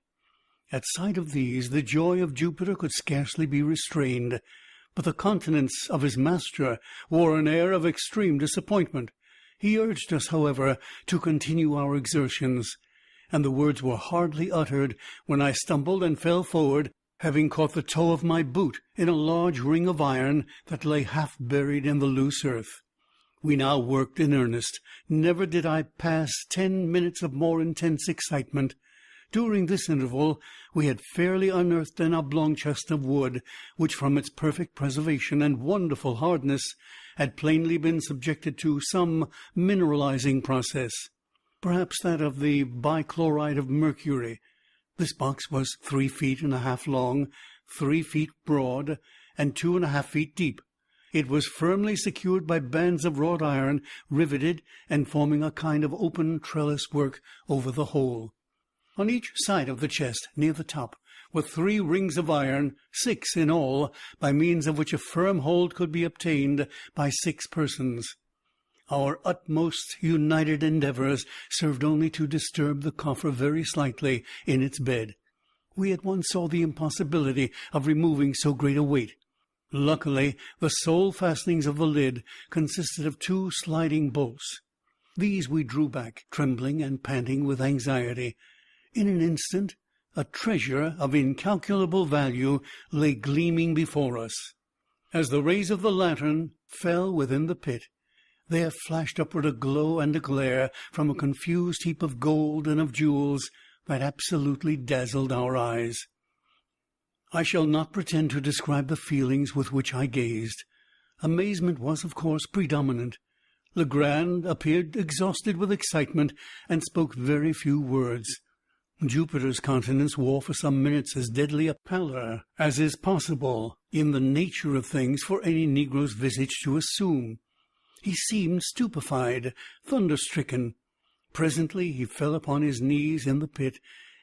At sight of these, the joy of Jupiter could scarcely be restrained, but the countenance of his master wore an air of extreme disappointment. He urged us, however, to continue our exertions, and the words were hardly uttered when I stumbled and fell forward, having caught the toe of my boot in a large ring of iron that lay half buried in the loose earth. We now worked in earnest. Never did I pass 10 minutes of more intense excitement. During this interval we had fairly unearthed an oblong chest of wood, which, from its perfect preservation and wonderful hardness, had plainly been subjected to some mineralizing process, perhaps that of the bichloride of mercury. This box was 3 feet and a half long, 3 feet broad, and 2.5 feet deep. It was firmly secured by bands of wrought iron, riveted and forming a kind of open trellis work over the whole. On each side of the chest, near the top, were 3 rings of iron, 6 in all, by means of which a firm hold could be obtained by 6 persons. Our utmost united endeavors served only to disturb the coffer very slightly in its bed. We at once saw the impossibility of removing so great a weight. Luckily, the sole fastenings of the lid consisted of 2 sliding bolts. These we drew back, trembling and panting with anxiety. In an instant, a treasure of incalculable value lay gleaming before us. As the rays of the lantern fell within the pit, there flashed upward a glow and a glare from a confused heap of gold and of jewels that absolutely dazzled our eyes. I shall not pretend to describe the feelings with which I gazed. Amazement was, of course, predominant. Legrand appeared exhausted with excitement, and spoke very few words. Jupiter's countenance wore for some minutes as deadly a pallor as is possible, in the nature of things, for any negro's visage to assume. He seemed stupefied, thunder-stricken. Presently he fell upon his knees in the pit,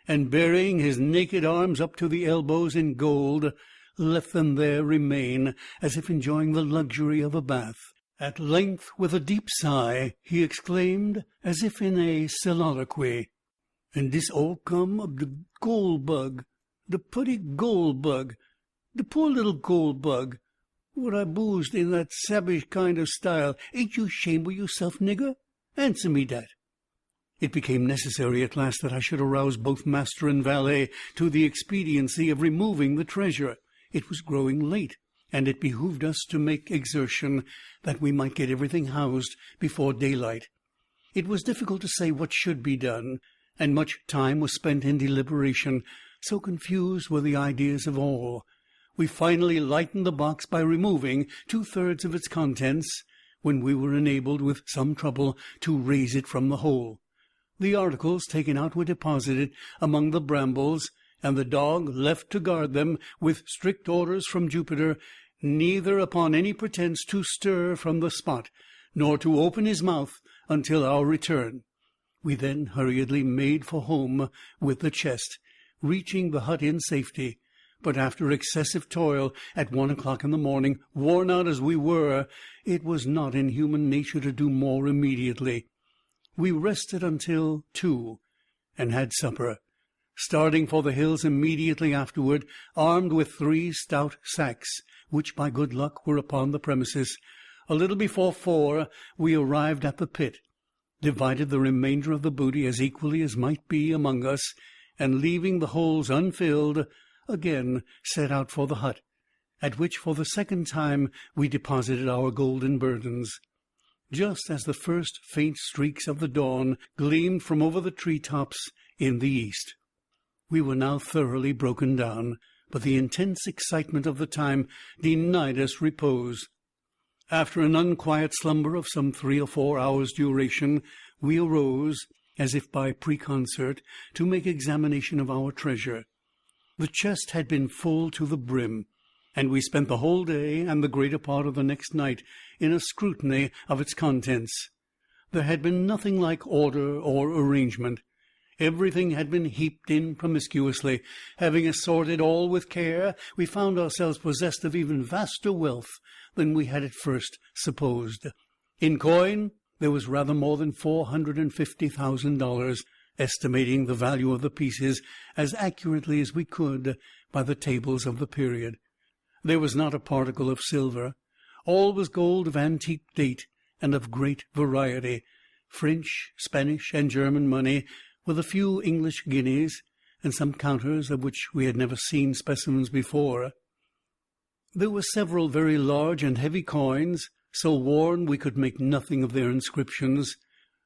and burying his naked arms up to the elbows in gold, left them there remain, as if enjoying the luxury of a bath. At length, with a deep sigh, he exclaimed, as if in a soliloquy, "And dis all come of de gold bug, de putty gold bug, de poor little gold bug, what I boozed in that savage kind of style. Ain't you ashamed of yourself, nigger? Answer me dat." It became necessary at last that I should arouse both master and valet to the expediency of removing the treasure. It was growing late, and it behooved us to make exertion, that we might get everything housed before daylight. It was difficult to say what should be done, and much time was spent in deliberation, so confused were the ideas of all. We finally lightened the box by removing 2/3 of its contents, when we were enabled, with some trouble, to raise it from the hole. The articles taken out were deposited among the brambles, and the dog left to guard them, with strict orders from Jupiter neither upon any pretence to stir from the spot, nor to open his mouth until our return. We then hurriedly made for home with the chest, reaching the hut in safety. But after excessive toil, at 1 o'clock in the morning, worn out as we were, it was not in human nature to do more immediately. We rested until 2, and had supper, starting for the hills immediately afterward, armed with 3 stout sacks, which by good luck were upon the premises. A little before 4 we arrived at the pit, divided the remainder of the booty as equally as might be among us, and leaving the holes unfilled, again set out for the hut, at which for the second time we deposited our golden burdens. Just as the first faint streaks of the dawn gleamed from over the tree-tops in the east. We were now thoroughly broken down, but the intense excitement of the time denied us repose. After an unquiet slumber of some 3 or 4 hours' duration, we arose, as if by preconcert, to make examination of our treasure. The chest had been full to the brim, and we spent the whole day and the greater part of the next night in a scrutiny of its contents. There had been nothing like order or arrangement. Everything had been heaped in promiscuously. Having assorted all with care, we found ourselves possessed of even vaster wealth than we had at first supposed. In coin, there was rather more than $450,000, estimating the value of the pieces as accurately as we could by the tables of the period. There was not a particle of silver. All was gold of antique date and of great variety, French, Spanish, and German money, with a few English guineas, and some counters of which we had never seen specimens before. There were several very large and heavy coins, so worn we could make nothing of their inscriptions.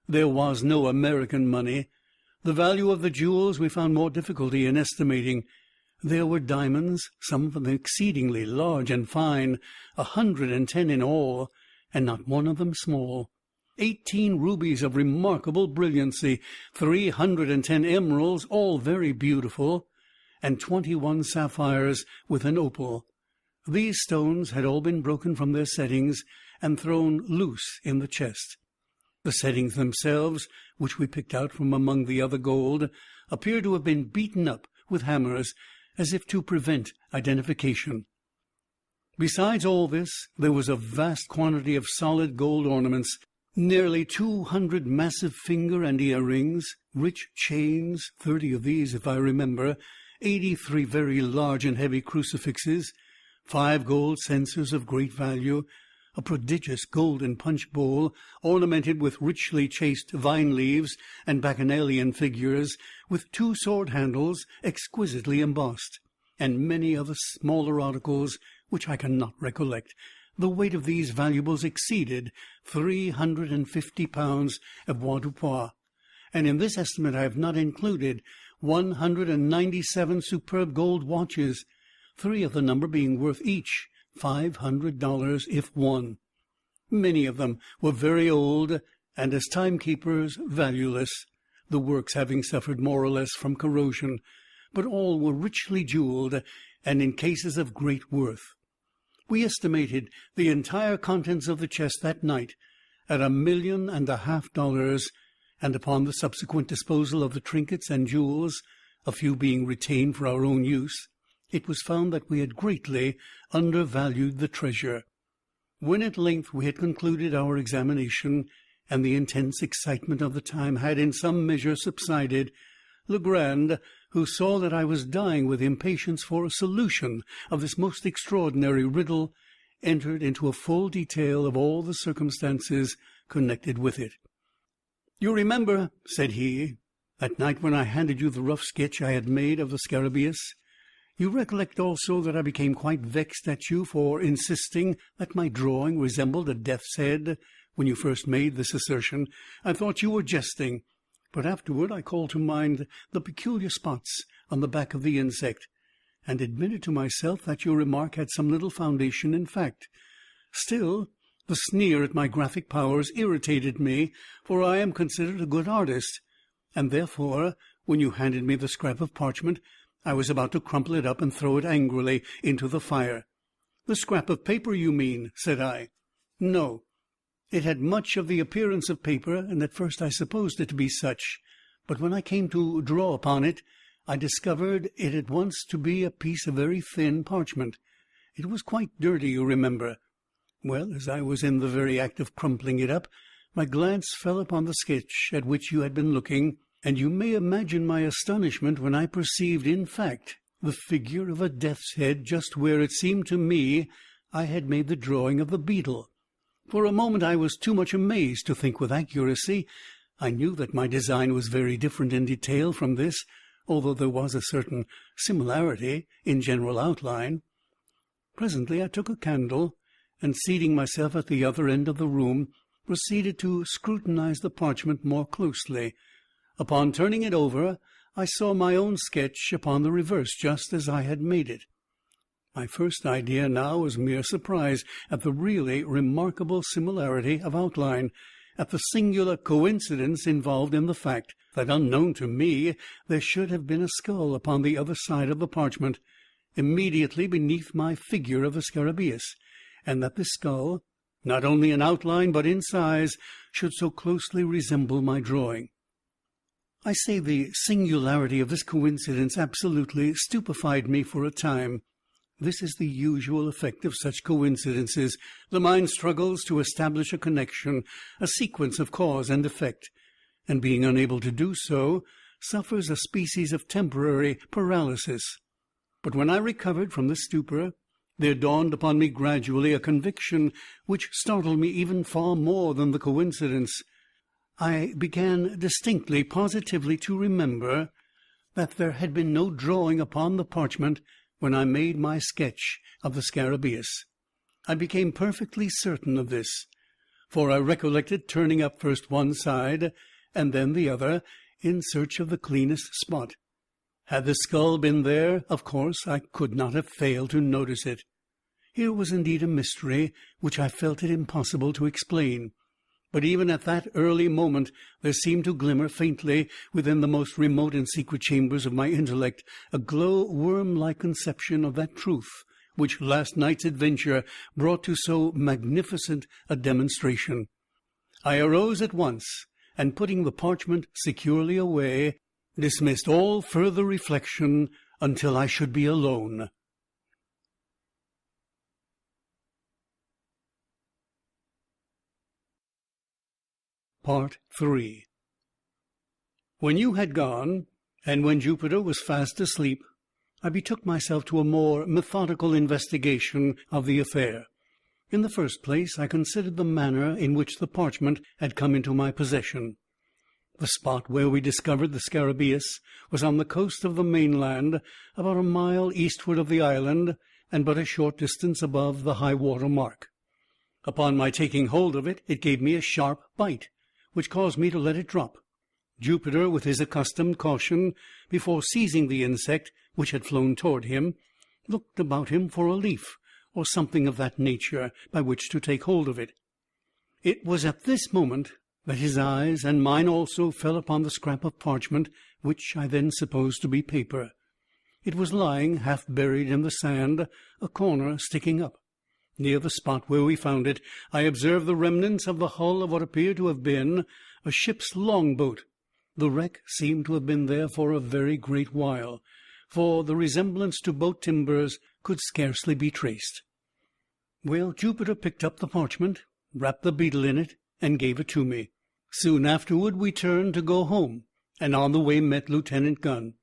There was no American money. The value of the jewels we found more difficulty in estimating. There were diamonds, some of them exceedingly large and fine, 110 in all, and not one of them small. 18 rubies of remarkable brilliancy, 310 emeralds, all very beautiful, and 21 sapphires with an opal. These stones had all been broken from their settings and thrown loose in the chest. The settings themselves, which we picked out from among the other gold, appeared to have been beaten up with hammers, as if to prevent identification. Besides all this, there was a vast quantity of solid gold ornaments, nearly 200 massive finger and ear rings, rich chains, 30 of these if I remember, 83 very large and heavy crucifixes, 5 gold censers of great value, a prodigious golden punch bowl, ornamented with richly chased vine leaves and bacchanalian figures, with 2 sword handles exquisitely embossed, and many other smaller articles which I cannot recollect. The weight of these valuables exceeded 350 pounds avoirdupois, and in this estimate I have not included 197 superb gold watches, 3 of the number being worth each $500 if one. Many of them were very old, and as timekeepers valueless, the works having suffered more or less from corrosion, but all were richly jeweled and in cases of great worth. We estimated the entire contents of the chest that night at $1.5 million, and upon the subsequent disposal of the trinkets and jewels, a few being retained for our own use, it was found that we had greatly undervalued the treasure. When at length we had concluded our examination, and the intense excitement of the time had in some measure subsided, Legrand, who saw that I was dying with impatience for a solution of this most extraordinary riddle, entered into a full detail of all the circumstances connected with it. "You remember," said he, "that night when I handed you the rough sketch I had made of the scarabaeus? You recollect also that I became quite vexed at you for insisting that my drawing resembled a death's head. When you first made this assertion, I thought you were jesting, but afterward I called to mind the peculiar spots on the back of the insect, and admitted to myself that your remark had some little foundation in fact. Still, the sneer at my graphic powers irritated me, for I am considered a good artist, and therefore, when you handed me the scrap of parchment, I was about to crumple it up and throw it angrily into the fire." "The scrap of paper, you mean," said I. "No. It had much of the appearance of paper, and at first I supposed it to be such, but when I came to draw upon it, I discovered it at once to be a piece of very thin parchment. It was quite dirty, you remember. Well, as I was in the very act of crumpling it up, my glance fell upon the sketch at which you had been looking, and you may imagine my astonishment when I perceived, in fact, the figure of a death's head just where it seemed to me I had made the drawing of the beetle. For a moment I was too much amazed to think with accuracy. I knew that my design was very different in detail from this, although there was a certain similarity in general outline. Presently I took a candle, and seating myself at the other end of the room, proceeded to scrutinize the parchment more closely. Upon turning it over, I saw my own sketch upon the reverse, just as I had made it. My first idea now was mere surprise at the really remarkable similarity of outline, at the singular coincidence involved in the fact that, unknown to me, there should have been a skull upon the other side of the parchment, immediately beneath my figure of the scarabaeus, and that this skull, not only in outline but in size, should so closely resemble my drawing. I say the singularity of this coincidence absolutely stupefied me for a time. This is the usual effect of such coincidences. The mind struggles to establish a connection, a sequence of cause and effect, and being unable to do so, suffers a species of temporary paralysis. But when I recovered from this stupor, there dawned upon me gradually a conviction which startled me even far more than the coincidence. I began distinctly, positively to remember that there had been no drawing upon the parchment when I made my sketch of the scarabaeus. I became perfectly certain of this, for I recollected turning up first one side and then the other in search of the cleanest spot. Had the skull been there, of course I could not have failed to notice it. Here was indeed a mystery which I felt it impossible to explain. But even at that early moment there seemed to glimmer faintly within the most remote and secret chambers of my intellect a glow worm-like conception of that truth which last night's adventure brought to so magnificent a demonstration. I arose at once, and putting the parchment securely away, dismissed all further reflection until I should be alone. Part 3. When you had gone, and when Jupiter was fast asleep, I betook myself to a more methodical investigation of the affair. In the first place, I considered the manner in which the parchment had come into my possession. The spot where we discovered the scarabaeus was on the coast of the mainland, about a mile eastward of the island, and but a short distance above the high-water mark. Upon my taking hold of it, it gave me a sharp bite, which caused me to let it drop. Jupiter, with his accustomed caution, before seizing the insect, which had flown toward him, looked about him for a leaf, or something of that nature, by which to take hold of it. It was at this moment that his eyes, and mine also, fell upon the scrap of parchment, which I then supposed to be paper. It was lying half buried in the sand, a corner sticking up. Near the spot where we found it, I observed the remnants of the hull of what appeared to have been a ship's long-boat. The wreck seemed to have been there for a very great while, for the resemblance to boat timbers could scarcely be traced. Well, Jupiter picked up the parchment, wrapped the beetle in it, and gave it to me. Soon afterward we turned to go home, and on the way met Lieutenant Gunn.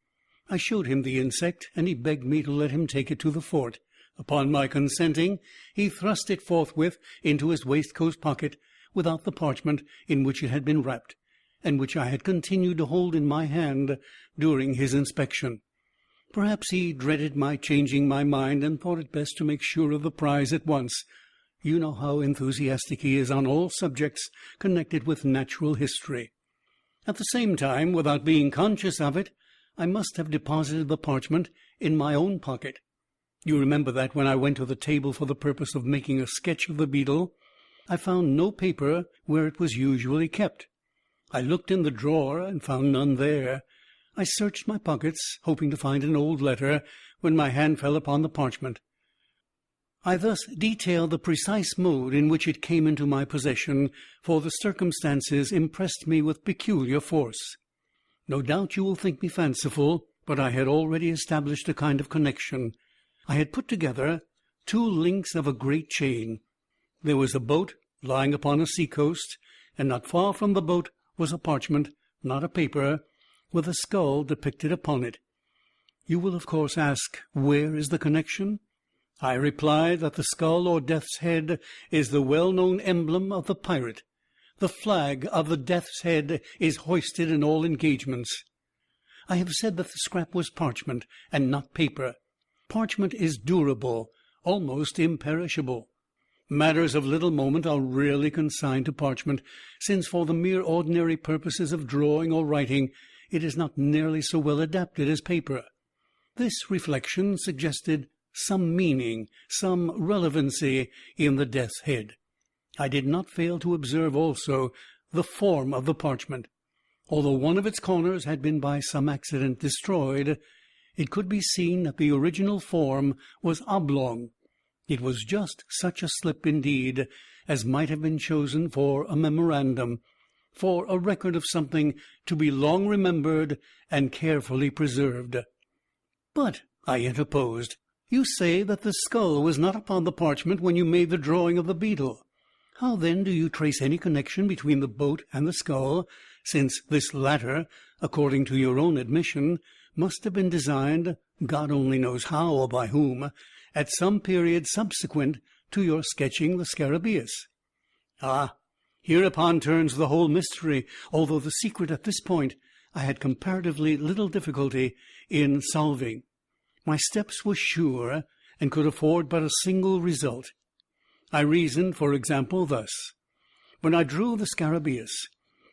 I showed him the insect, and he begged me to let him take it to the fort. Upon my consenting, he thrust it forthwith into his waistcoat pocket, without the parchment in which it had been wrapped, and which I had continued to hold in my hand during his inspection. Perhaps he dreaded my changing my mind, and thought it best to make sure of the prize at once. You know how enthusiastic he is on all subjects connected with natural history. At the same time, without being conscious of it, I must have deposited the parchment in my own pocket. You remember that when I went to the table for the purpose of making a sketch of the beetle, I found no paper where it was usually kept. I looked in the drawer and found none there. I searched my pockets, hoping to find an old letter, when my hand fell upon the parchment. I thus detail the precise mode in which it came into my possession, for the circumstances impressed me with peculiar force. No doubt you will think me fanciful, but I had already established a kind of connection. I had put together two links of a great chain. There was a boat lying upon a sea-coast, and not far from the boat was a parchment, not a paper, with a skull depicted upon it. You will, of course, ask, where is the connection? I replied that the skull or death's head is the well-known emblem of the pirate. The flag of the death's head is hoisted in all engagements. I have said that the scrap was parchment, and not paper. Parchment is durable, almost imperishable. Matters of little moment are rarely consigned to parchment, since for the mere ordinary purposes of drawing or writing it is not nearly so well adapted as paper. This reflection suggested some meaning, some relevancy in the death's head. I did not fail to observe also the form of the parchment. Although one of its corners had been by some accident destroyed, it could be seen that the original form was oblong. It was just such a slip, indeed, as might have been chosen for a memorandum, for a record of something to be long remembered and carefully preserved. "But," I interposed, "you say that the skull was not upon the parchment when you made the drawing of the beetle. How then do you trace any connection between the boat and the skull, since this latter, according to your own admission, must have been designed, God only knows how or by whom, at some period subsequent to your sketching the scarabaeus?" Ah, hereupon turns the whole mystery, although the secret at this point I had comparatively little difficulty in solving. My steps were sure, and could afford but a single result. I reasoned, for example, thus. When I drew the scarabaeus,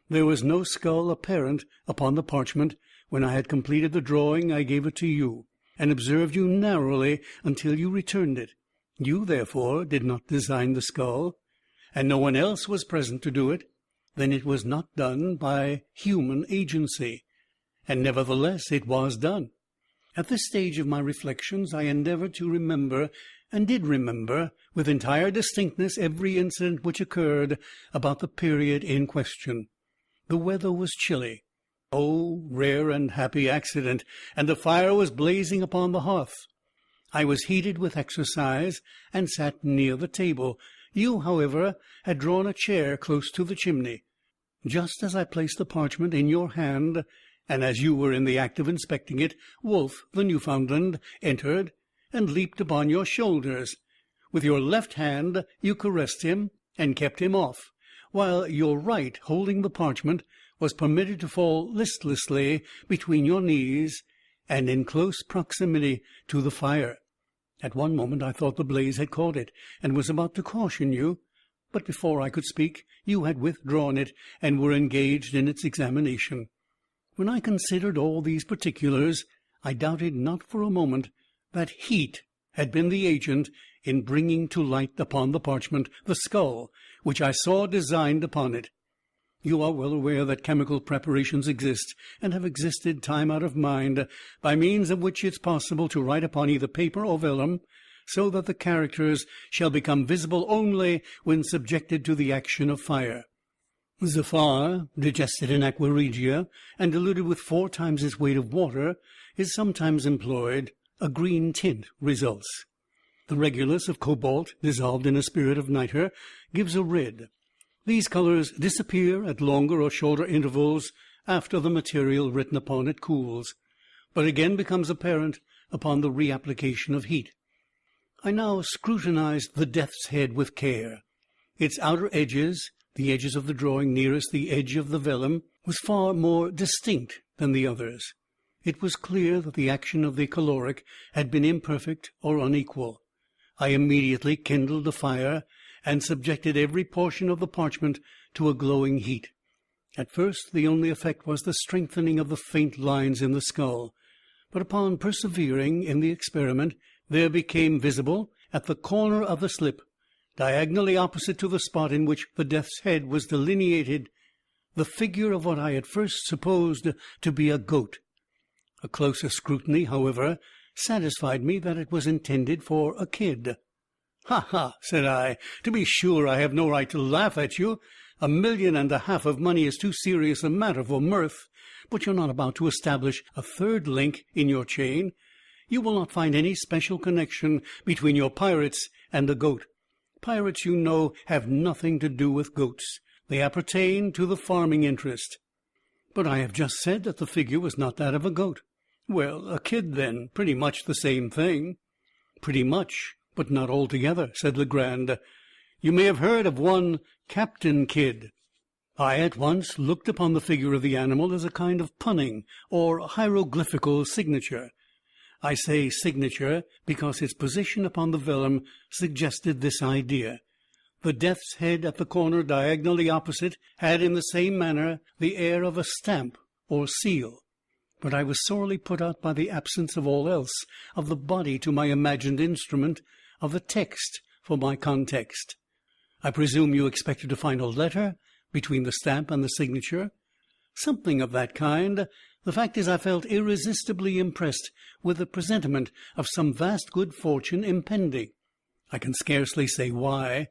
there was no skull apparent upon the parchment. When I had completed the drawing, I gave it to you, and observed you narrowly until you returned it. You, therefore, did not design the skull, and no one else was present to do it. Then it was not done by human agency, and nevertheless it was done. At this stage of my reflections I endeavored to remember, and did remember with entire distinctness, every incident which occurred about the period in question. The weather was chilly. Oh, rare and happy accident! And a fire was blazing upon the hearth. I was heated with exercise, and sat near the table. You, however, had drawn a chair close to the chimney. Just as I placed the parchment in your hand, and as you were in the act of inspecting it, Wolf, the Newfoundland, entered, and leaped upon your shoulders. With your left hand you caressed him, and kept him off, while your right, holding the parchment, was permitted to fall listlessly between your knees, and in close proximity to the fire. At one moment I thought the blaze had caught it, and was about to caution you, but before I could speak you had withdrawn it, and were engaged in its examination. When I considered all these particulars, I doubted not for a moment that heat had been the agent in bringing to light upon the parchment the skull which I saw designed upon it. You are well aware that chemical preparations exist, and have existed time out of mind, by means of which it is possible to write upon either paper or vellum, so that the characters shall become visible only when subjected to the action of fire. Zafar, digested in aqua regia, and diluted with 4 times its weight of water, is sometimes employed. A green tint results. The regulus of cobalt, dissolved in a spirit of nitre, gives a red. These colors disappear at longer or shorter intervals after the material written upon it cools, but again becomes apparent upon the reapplication of heat. I now scrutinized the death's head with care. Its outer edges, the edges of the drawing nearest the edge of the vellum, was far more distinct than the others. It was clear that the action of the caloric had been imperfect or unequal. I immediately kindled a fire, and subjected every portion of the parchment to a glowing heat. At first the only effect was the strengthening of the faint lines in the skull, but upon persevering in the experiment, there became visible, at the corner of the slip, diagonally opposite to the spot in which the death's head was delineated, the figure of what I had first supposed to be a goat. A closer scrutiny, however, satisfied me that it was intended for a kid. "Ha, ha," said I, "to be sure I have no right to laugh at you. $1.5 million of money is too serious a matter for mirth. But you're not about to establish a third link in your chain. You will not find any special connection between your pirates and a goat. Pirates, you know, have nothing to do with goats. They appertain to the farming interest." "But I have just said that the figure was not that of a goat." "Well, a kid, then. Pretty much the same thing." "Pretty much, but not altogether," said Legrand. "You may have heard of one Captain Kidd." I at once looked upon the figure of the animal as a kind of punning or hieroglyphical signature. I say signature because its position upon the vellum suggested this idea. The death's head at the corner diagonally opposite had in the same manner the air of a stamp or seal. But I was sorely put out by the absence of all else, of the body to my imagined instrument, of the text for my context. "I presume you expected to find a letter between the stamp and the signature?" "Something of that kind. The fact is, I felt irresistibly impressed with the presentiment of some vast good fortune impending. I can scarcely say why.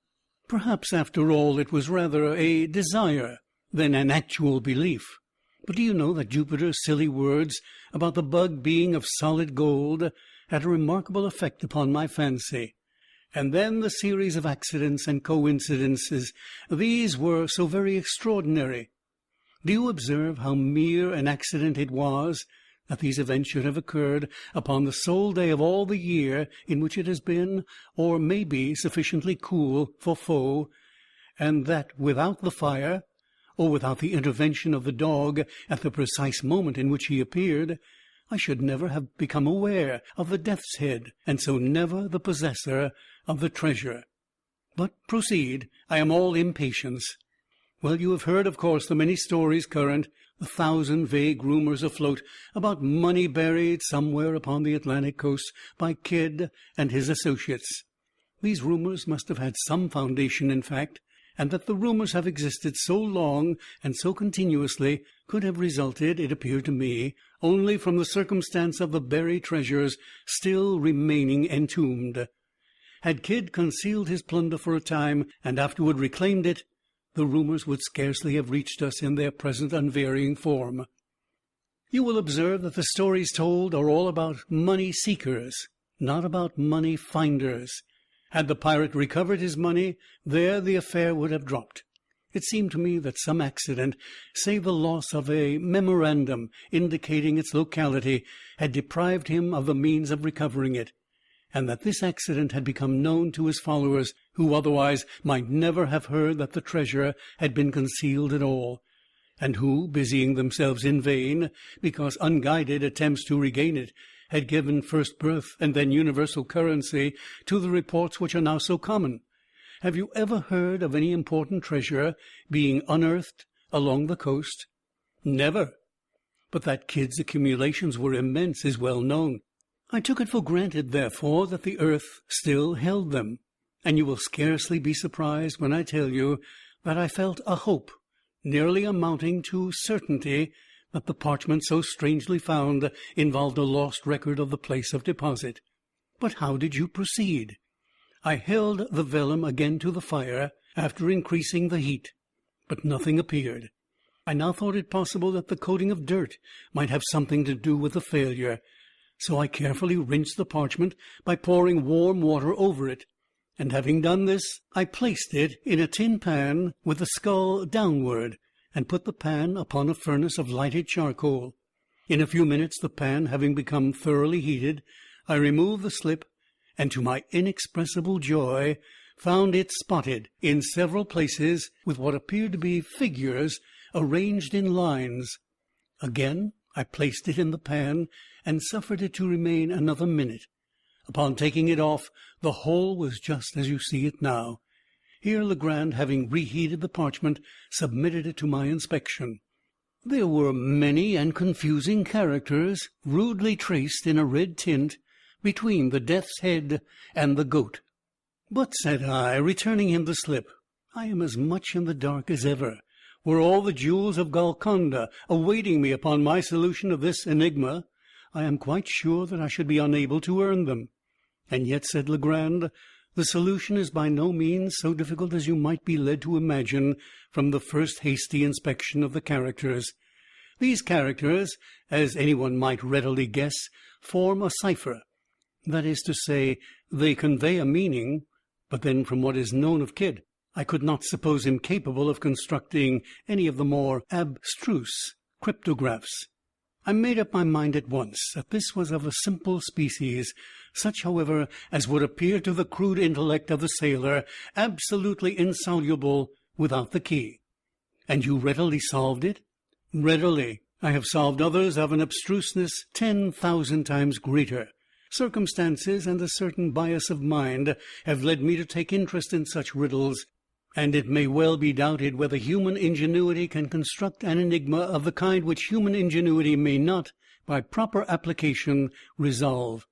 Perhaps, after all, it was rather a desire than an actual belief. But do you know that Jupiter's silly words about the bug being of solid gold had a remarkable effect upon my fancy? And then the series of accidents and coincidences, these were so very extraordinary. Do you observe how mere an accident it was that these events should have occurred upon the sole day of all the year in which it has been, or may be, sufficiently cool for foe, and that without the fire, or without the intervention of the dog at the precise moment in which he appeared, I should never have become aware of the death's head, and so never the possessor of the treasure. But proceed. I am all impatience." "Well, you have heard, of course, the many stories current, the 1,000 vague rumors afloat about money buried somewhere upon the Atlantic coast by Kidd and his associates. These rumors must have had some foundation in fact, and that the rumors have existed so long and so continuously could have resulted, it appeared to me, only from the circumstance of the buried treasures still remaining entombed. Had Kidd concealed his plunder for a time, and afterward reclaimed it, the rumors would scarcely have reached us in their present unvarying form. You will observe that the stories told are all about money seekers, not about money finders. Had the pirate recovered his money, there the affair would have dropped. It seemed to me that some accident, say the loss of a memorandum indicating its locality, had deprived him of the means of recovering it, and that this accident had become known to his followers, who otherwise might never have heard that the treasure had been concealed at all, and who, busying themselves in vain, because unguided attempts to regain it had given first birth and then universal currency to the reports which are now so common. Have you ever heard of any important treasure being unearthed along the coast? Never. But that Kidd's accumulations were immense is well known. I took it for granted, therefore, that the earth still held them, and you will scarcely be surprised when I tell you that I felt a hope, nearly amounting to certainty, that the parchment so strangely found involved a lost record of the place of deposit. But how did you proceed? I held the vellum again to the fire, after increasing the heat, but nothing appeared. I now thought it possible that the coating of dirt might have something to do with the failure, so I carefully rinsed the parchment by pouring warm water over it, and having done this, I placed it in a tin pan with the skull downward, and put the pan upon a furnace of lighted charcoal. In a few minutes, the pan having become thoroughly heated, I removed the slip, and to my inexpressible joy found it spotted in several places with what appeared to be figures arranged in lines. Again I placed it in the pan, and suffered it to remain another minute. Upon taking it off, the whole was just as you see it now. Here Legrand, having reheated the parchment, submitted it to my inspection. There were many and confusing characters, rudely traced in a red tint, between the death's head and the goat. "But," said I, returning him the slip, "I am as much in the dark as ever. Were all the jewels of Golconda awaiting me upon my solution of this enigma, I am quite sure that I should be unable to earn them." "And yet," said Legrand, "the solution is by no means so difficult as you might be led to imagine from the first hasty inspection of the characters. These characters, as anyone might readily guess, form a cipher. That is to say, they convey a meaning, but then from what is known of Kidd, I could not suppose him capable of constructing any of the more abstruse cryptographs. I made up my mind at once that this was of a simple species, such, however, as would appear to the crude intellect of the sailor absolutely insoluble without the key." "And you readily solved it?" "Readily. I have solved others of an abstruseness 10,000 times greater. Circumstances and a certain bias of mind have led me to take interest in such riddles, and it may well be doubted whether human ingenuity can construct an enigma of the kind which human ingenuity may not, by proper application, resolve.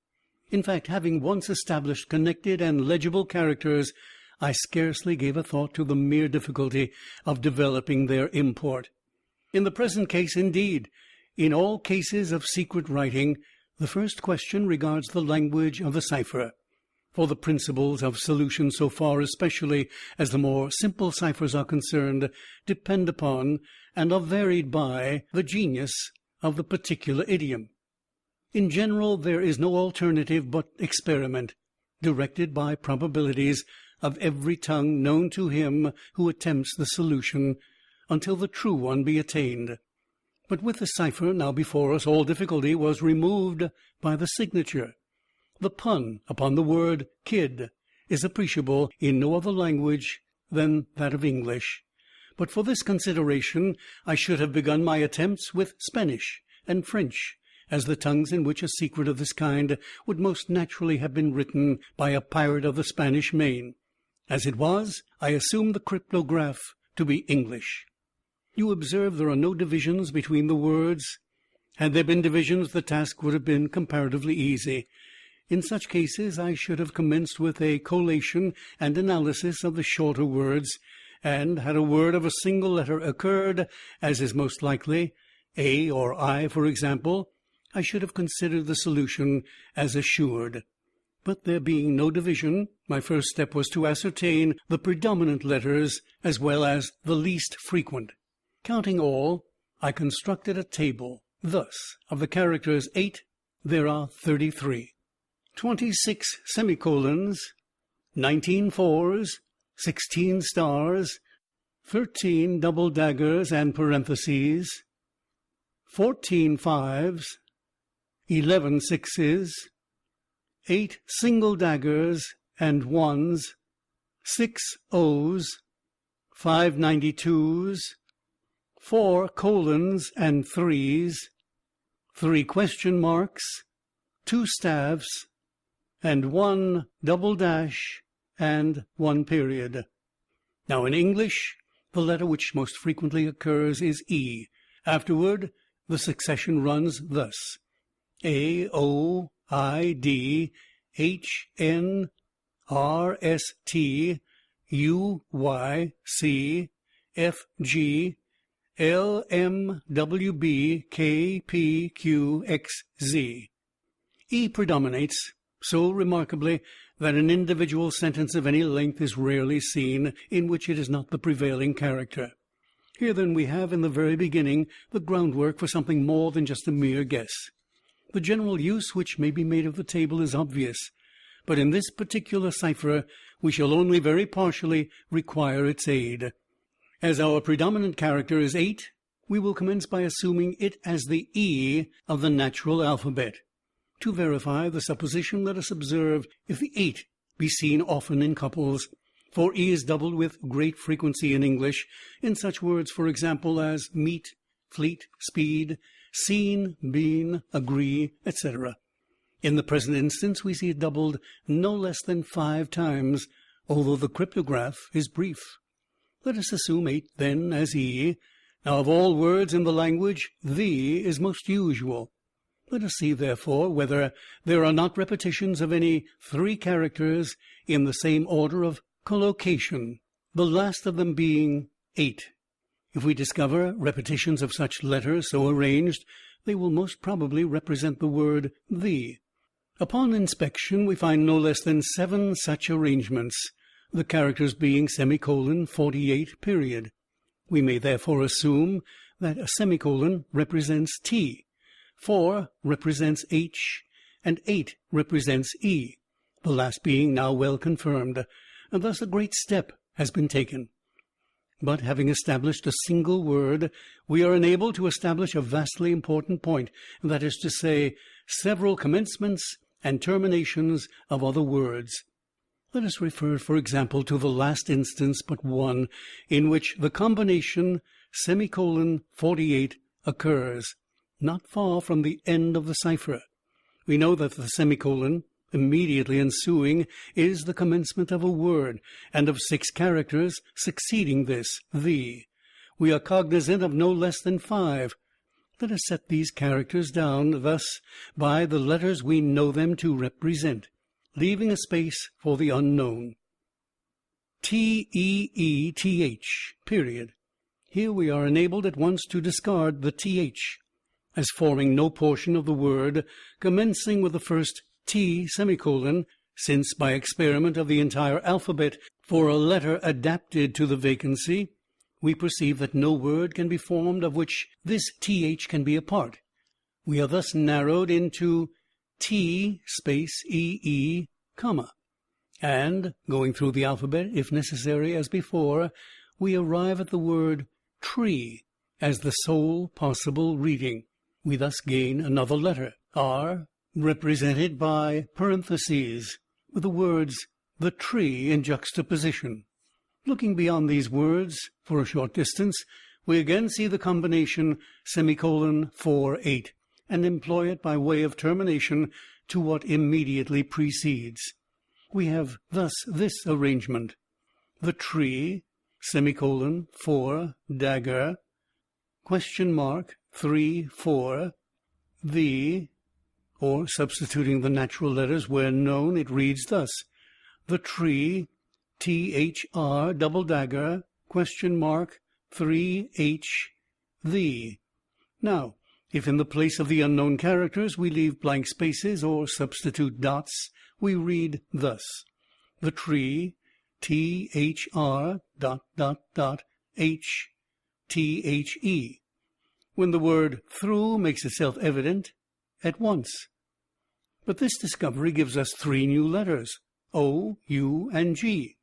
In fact, having once established connected and legible characters, I scarcely gave a thought to the mere difficulty of developing their import. In the present case, indeed, in all cases of secret writing, the first question regards the language of the cipher. For the principles of solution, so far especially as the more simple ciphers are concerned, depend upon, and are varied by, the genius of the particular idiom. In general, there is no alternative but experiment, directed by probabilities of every tongue known to him who attempts the solution, until the true one be attained. But with the cipher now before us, all difficulty was removed by the signature. The pun upon the word Kidd is appreciable in no other language than that of English. But for this consideration I should have begun my attempts with Spanish and French, as the tongues in which a secret of this kind would most naturally have been written by a pirate of the Spanish Main. As it was, I assumed the cryptograph to be English. You observe there are no divisions between the words. Had there been divisions, the task would have been comparatively easy. In such cases I should have commenced with a collation and analysis of the shorter words, and, had a word of a single letter occurred, as is most likely, A or I, for example, I should have considered the solution as assured. But there being no division, my first step was to ascertain the predominant letters as well as the least frequent. Counting all, I constructed a table. Thus, of the characters 8, there are 33. 26 semicolons, 19 fours, 16 stars, 13 double daggers and parentheses, 14 fives, 11 sixes, 8 single daggers and ones, 6 O's, 5 92s, 4 colons and threes, 3 question marks, 2 staffs, and 1 double dash and 1 period. Now, in English, the letter which most frequently occurs is E. Afterward, the succession runs thus: A, O, I D H N R S T U Y C F G L M W B K P Q X Z. E predominates so remarkably that an individual sentence of any length is rarely seen in which it is not the prevailing character. Here then we have in the very beginning the groundwork for something more than just a mere guess. The general use which may be made of the table is obvious, but in this particular cipher we shall only very partially require its aid. As our predominant character is 8, we will commence by assuming it as the E of the natural alphabet. To verify the supposition, let us observe if the 8 be seen often in couples, for E is doubled with great frequency in English, in such words, for example, as meet, fleet, speed, seen, been, agree, etc. In the present instance, we see it doubled no less than 5 times, although the cryptograph is brief. Let us assume 8, then, as E. Now, of all words in the language, the is most usual. Let us see, therefore, whether there are not repetitions of any 3 characters in the same order of collocation, the last of them being 8. If we discover repetitions of such letters so arranged, they will most probably represent the word the. Upon inspection, we find no less than 7 such arrangements, the characters being semicolon 48 period. We may therefore assume that a semicolon represents T, 4 represents H, and 8 represents E, the last being now well confirmed, and thus a great step has been taken. But having established a single word, we are enabled to establish a vastly important point, that is to say, several commencements and terminations of other words. Let us refer, for example, to the last instance but one, in which the combination semicolon 48 occurs, not far from the end of the cipher. We know that the semicolon immediately ensuing is the commencement of a word, and of 6 characters succeeding this, the. We are cognizant of no less than 5. Let us set these characters down thus by the letters we know them to represent, leaving a space for the unknown. T-E-E-T-H, period. Here we are enabled at once to discard the Th, as forming no portion of the word commencing with the first T semicolon, since by experiment of the entire alphabet for a letter adapted to the vacancy, we perceive that no word can be formed of which this Th can be a part. We are thus narrowed into T space E-E, comma, and, going through the alphabet, if necessary, as before, we arrive at the word tree as the sole possible reading. We thus gain another letter, R, represented by parentheses, with the words the tree in juxtaposition. Looking beyond these words for a short distance, we again see the combination semicolon 4-8, and employ it by way of termination to what immediately precedes. We have thus this arrangement: the tree, semicolon 4, dagger, question mark 3, 4, the, or substituting the natural letters where known, it reads thus: the tree, THR, double dagger, question mark 3H, the. Now, if in the place of the unknown characters we leave blank spaces or substitute dots, we read thus: the tree, THR, ... H, THE. When the word through makes itself evident at once. But this discovery gives us 3 new letters, O, U, and G,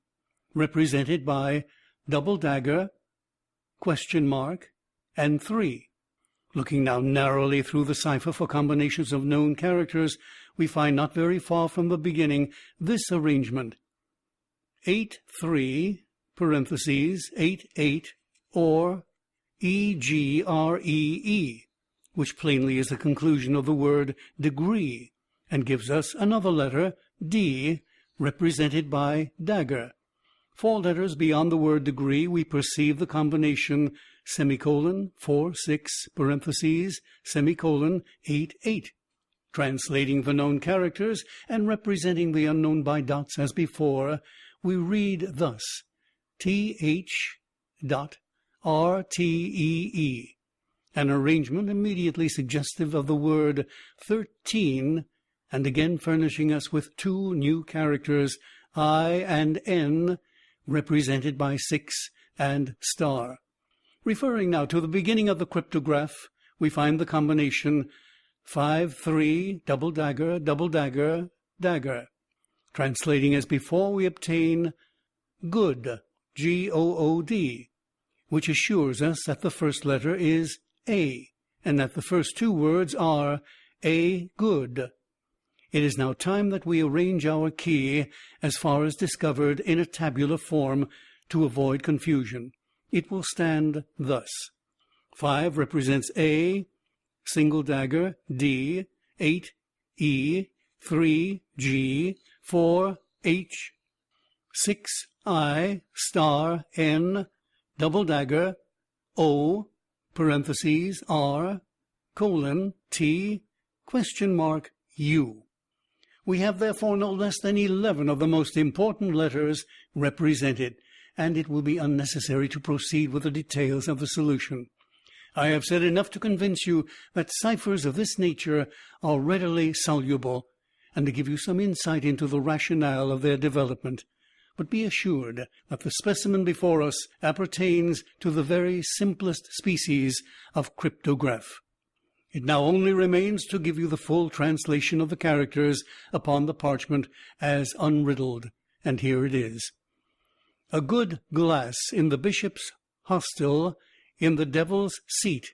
represented by double dagger, question mark, and 3. Looking now narrowly through the cipher for combinations of known characters, we find not very far from the beginning this arrangement: 8-3, parentheses, 8-8, or EGREE, which plainly is the conclusion of the word degree, and gives us another letter, D, represented by dagger. 4 letters beyond the word degree we perceive the combination semicolon 4-6, parentheses, semicolon 8-8. Translating the known characters and representing the unknown by dots as before, we read thus: th.rtee, an arrangement immediately suggestive of the word 13, and again furnishing us with two new characters, I and N, represented by 6 and star. Referring now to the beginning of the cryptograph, we find the combination 5-3 double dagger double dagger dagger. Translating as before, we obtain good, G-O-O-D, which assures us that the first letter is A, and that the first two words are A good. It is now time that we arrange our key as far as discovered in a tabular form to avoid confusion. It will stand thus: 5 represents A, single dagger D, 8 E, 3 G, 4 H, 6 I, star N, double dagger O, parentheses R, colon T, question mark U. We have therefore no less than 11 of the most important letters represented, and it will be unnecessary to proceed with the details of the solution. I have said enough to convince you that ciphers of this nature are readily soluble, and to give you some insight into the rationale of their development. But be assured that the specimen before us appertains to the very simplest species of cryptograph. It now only remains to give you the full translation of the characters upon the parchment as unriddled, and here it is: a good glass in the bishop's hostel, in the devil's seat,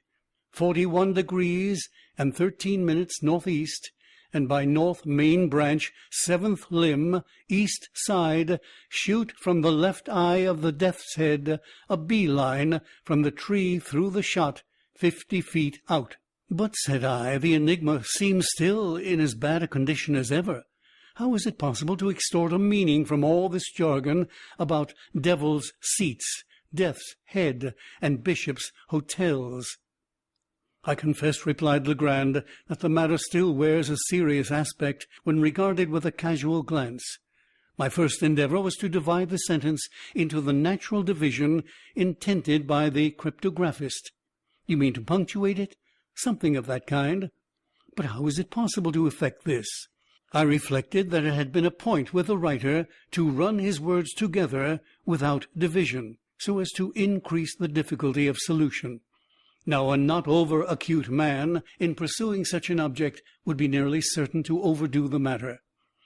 41 degrees and 13 minutes northeast, and by north main branch, 7th limb, east side, shoot from the left eye of the death's head, a bee-line from the tree through the shot, 50 feet out. But, said I, the enigma seems still in as bad a condition as ever. How is it possible to extort a meaning from all this jargon about devil's seats, death's head, and bishops' hotels? I confess, replied Legrand, that the matter still wears a serious aspect when regarded with a casual glance. My first endeavor was to divide the sentence into the natural division intended by the cryptographist. You mean to punctuate it? Something of that kind. But how is it possible to effect this? I reflected that it had been a point with the writer to run his words together without division, so as to increase the difficulty of solution. Now, a not over-acute man, in pursuing such an object, would be nearly certain to overdo the matter.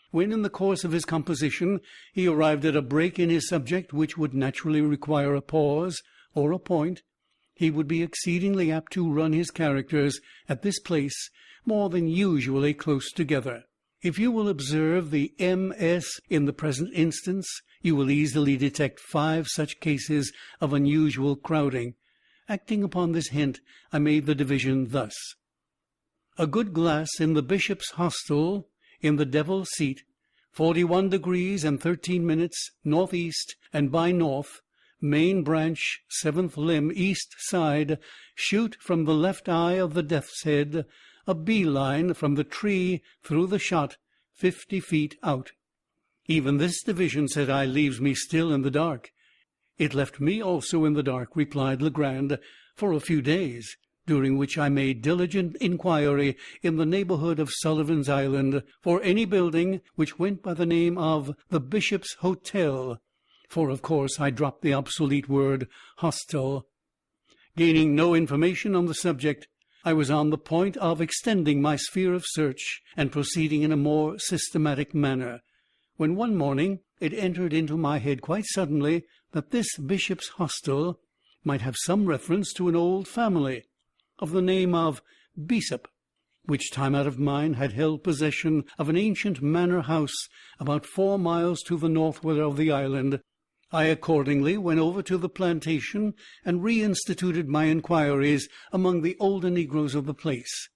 When, in the course of his composition, he arrived at a break in his subject which would naturally require a pause or a point, he would be exceedingly apt to run his characters at this place more than usually close together. If you will observe the MS in the present instance, you will easily detect 5 such cases of unusual crowding. Acting upon this hint, I made the division thus: a good glass in the bishop's hostel, in the devil's seat, 41 degrees and 13 minutes northeast, and by north, main branch, 7th limb, east side, shoot from the left eye of the death's head, a bee-line from the tree through the shot, 50 feet out. Even this division, said I, leaves me still in the dark. It left me also in the dark, replied Legrand, for a few days, during which I made diligent inquiry in the neighborhood of Sullivan's Island for any building which went by the name of the Bishop's Hotel, for of course I dropped the obsolete word hostel. Gaining no information on the subject, I was on the point of extending my sphere of search and proceeding in a more systematic manner, when one morning it entered into my head quite suddenly that this bishop's hostel might have some reference to an old family of the name of Bishop, which time out of mind had held possession of an ancient manor house about 4 miles to the northward of the island. I accordingly went over to the plantation and reinstituted my inquiries among the older negroes of the place.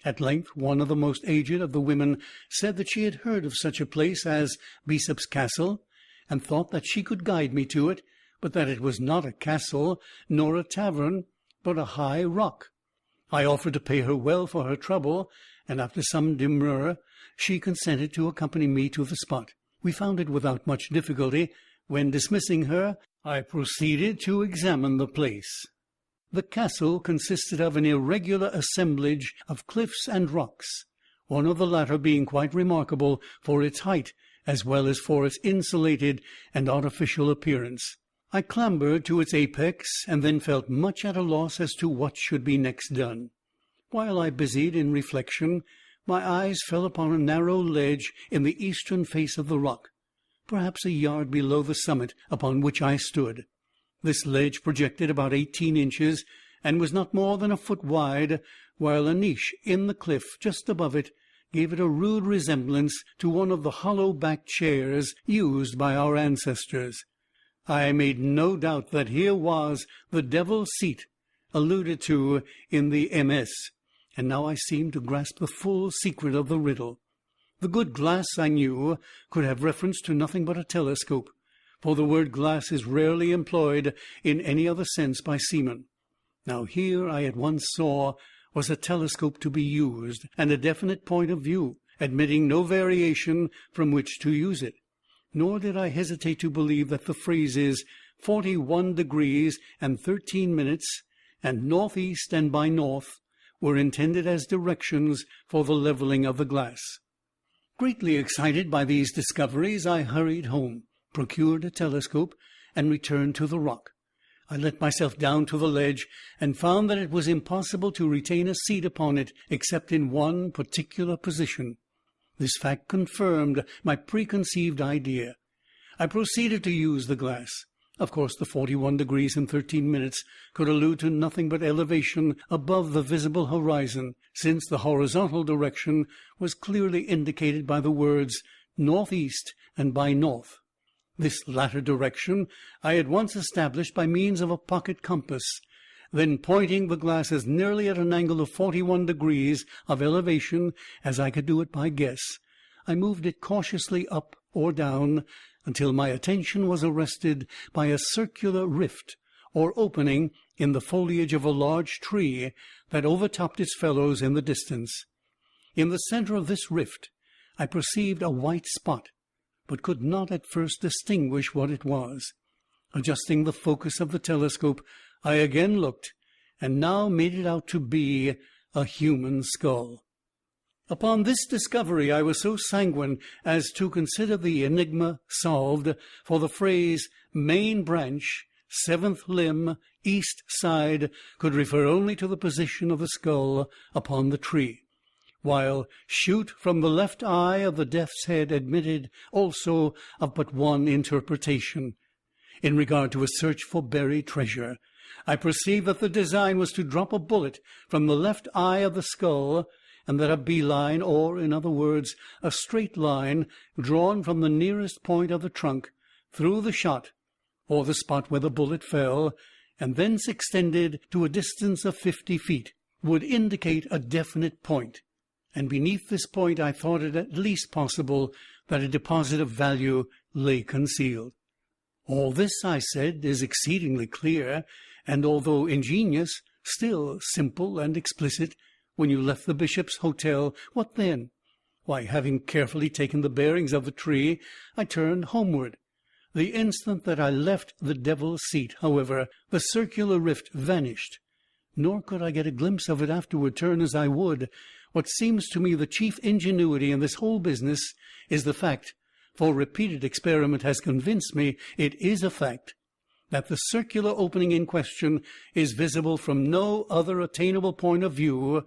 At length one of the most aged of the women said that she had heard of such a place as Bishop's Castle, and thought that she could guide me to it, but that it was not a castle nor a tavern, but a high rock. I offered to pay her well for her trouble, and after some demur she consented to accompany me to the spot. We found it without much difficulty. When dismissing her, I proceeded to examine the place. The castle consisted of an irregular assemblage of cliffs and rocks, one of the latter being quite remarkable for its height as well as for its insulated and artificial appearance. I clambered to its apex, and then felt much at a loss as to what should be next done. While I busied in reflection, my eyes fell upon a narrow ledge in the eastern face of the rock, perhaps a yard below the summit upon which I stood. This ledge projected about 18 inches, and was not more than a foot wide, while a niche in the cliff just above it gave it a rude resemblance to one of the hollow-backed chairs used by our ancestors. I made no doubt that here was the devil's seat alluded to in the MS, and now I seemed to grasp the full secret of the riddle. The good glass, I knew, could have reference to nothing but a telescope, for the word glass is rarely employed in any other sense by seamen. Now here, I at once saw, was a telescope to be used, and a definite point of view, admitting no variation from which to use it. Nor did I hesitate to believe that the phrases 41 degrees and 13 minutes, and northeast and by north, were intended as directions for the leveling of the glass. Greatly excited by these discoveries, I hurried home, procured a telescope, and returned to the rock. I let myself down to the ledge, and found that it was impossible to retain a seat upon it except in one particular position. This fact confirmed my preconceived idea. I proceeded to use the glass. Of course, the 41 degrees and 13 minutes could allude to nothing but elevation above the visible horizon, since the horizontal direction was clearly indicated by the words northeast and by north. This latter direction I at once established by means of a pocket compass. Then, pointing the glass as nearly at an angle of 41 degrees of elevation as I could do it by guess, I moved it cautiously up or down until my attention was arrested by a circular rift or opening in the foliage of a large tree that overtopped its fellows in the distance. In the center of this rift I perceived a white spot, but could not at first distinguish what it was. Adjusting the focus of the telescope, I again looked, and now made it out to be a human skull. Upon this discovery I was so sanguine as to consider the enigma solved, for the phrase main branch, seventh limb, east side, could refer only to the position of the skull upon the tree, while shoot from the left eye of the death's head admitted also of but one interpretation. In regard to a search for buried treasure, I perceived that the design was to drop a bullet from the left eye of the skull, and that a bee-line, or, in other words, a straight line, drawn from the nearest point of the trunk, through the shot, or the spot where the bullet fell, and thence extended to a distance of 50 feet, would indicate a definite point. And beneath this point I thought it at least possible that a deposit of value lay concealed. All this, I said, is exceedingly clear, and although ingenious, still simple and explicit. When you left the Bishop's Hotel, what then? Why, having carefully taken the bearings of the tree, I turned homeward. The instant that I left the devil's seat, however, the circular rift vanished, nor could I get a glimpse of it afterward, turn as I would. What seems to me the chief ingenuity in this whole business is the fact, for repeated experiment has convinced me it is a fact, that the circular opening in question is visible from no other attainable point of view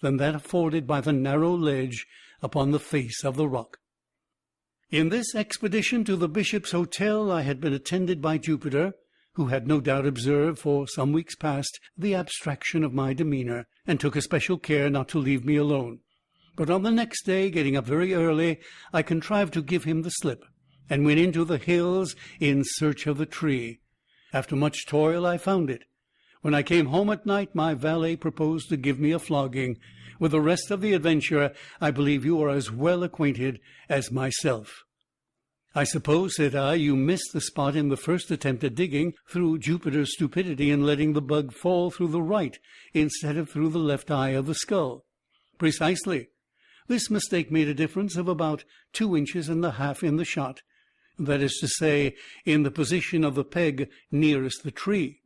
than that afforded by the narrow ledge upon the face of the rock. In this expedition to the Bishop's Hotel I had been attended by Jupiter, who had no doubt observed for some weeks past the abstraction of my demeanour, and took especial care not to leave me alone. But on the next day, getting up very early, I contrived to give him the slip, and went into the hills in search of the tree. After much toil I found it. When I came home at night, my valet proposed to give me a flogging. With the rest of the adventure I believe you are as well acquainted as myself. I suppose, said I, you missed the spot in the first attempt at digging, through Jupiter's stupidity in letting the bug fall through the right instead of through the left eye of the skull. Precisely. This mistake made a difference of about 2 inches and a half in the shot, that is to say, in the position of the peg nearest the tree,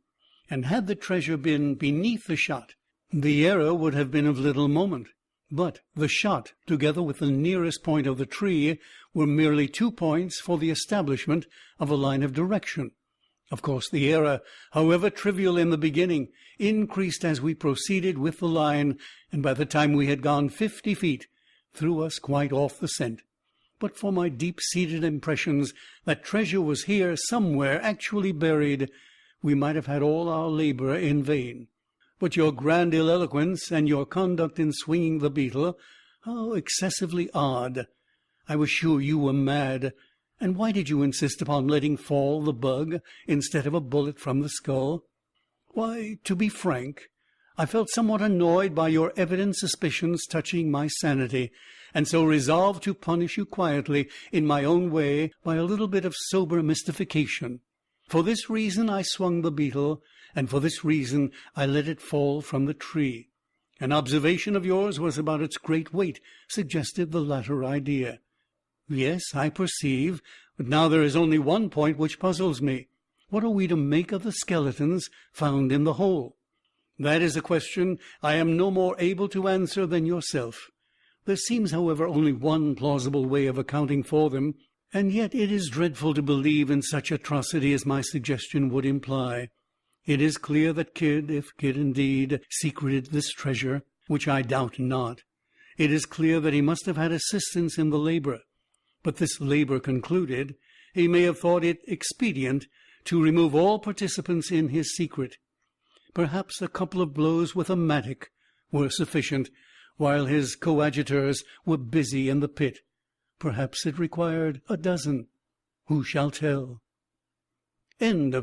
and had the treasure been beneath the shot, the error would have been of little moment. But the shot, together with the nearest point of the tree, were merely 2 points for the establishment of a line of direction. Of course, the error, however trivial in the beginning, increased as we proceeded with the line, and by the time we had gone 50 feet, threw us quite off the scent. But for my deep-seated impressions that treasure was here somewhere actually buried, we might have had all our labor in vain. But your grandiloquence and your conduct in swinging the beetle, how excessively odd! I was sure you were mad. And why did you insist upon letting fall the bug instead of a bullet from the skull? Why, to be frank, I felt somewhat annoyed by your evident suspicions touching my sanity, and so resolved to punish you quietly in my own way by a little bit of sober mystification. For this reason I swung the beetle, and for this reason I let it fall from the tree. An observation of yours was about its great weight suggested the latter idea. Yes, I perceive, but now there is only one point which puzzles me. What are we to make of the skeletons found in the hole? That is a question I am no more able to answer than yourself. There seems, however, only one plausible way of accounting for them, and yet it is dreadful to believe in such atrocity as my suggestion would imply. It is clear that Kidd, if Kidd indeed secreted this treasure, which I doubt not, it is clear that he must have had assistance in the labor. But this labor concluded, he may have thought it expedient to remove all participants in his secret. Perhaps a couple of blows with a mattock were sufficient, while his coadjutors were busy in the pit. Perhaps it required a dozen. Who shall tell? End of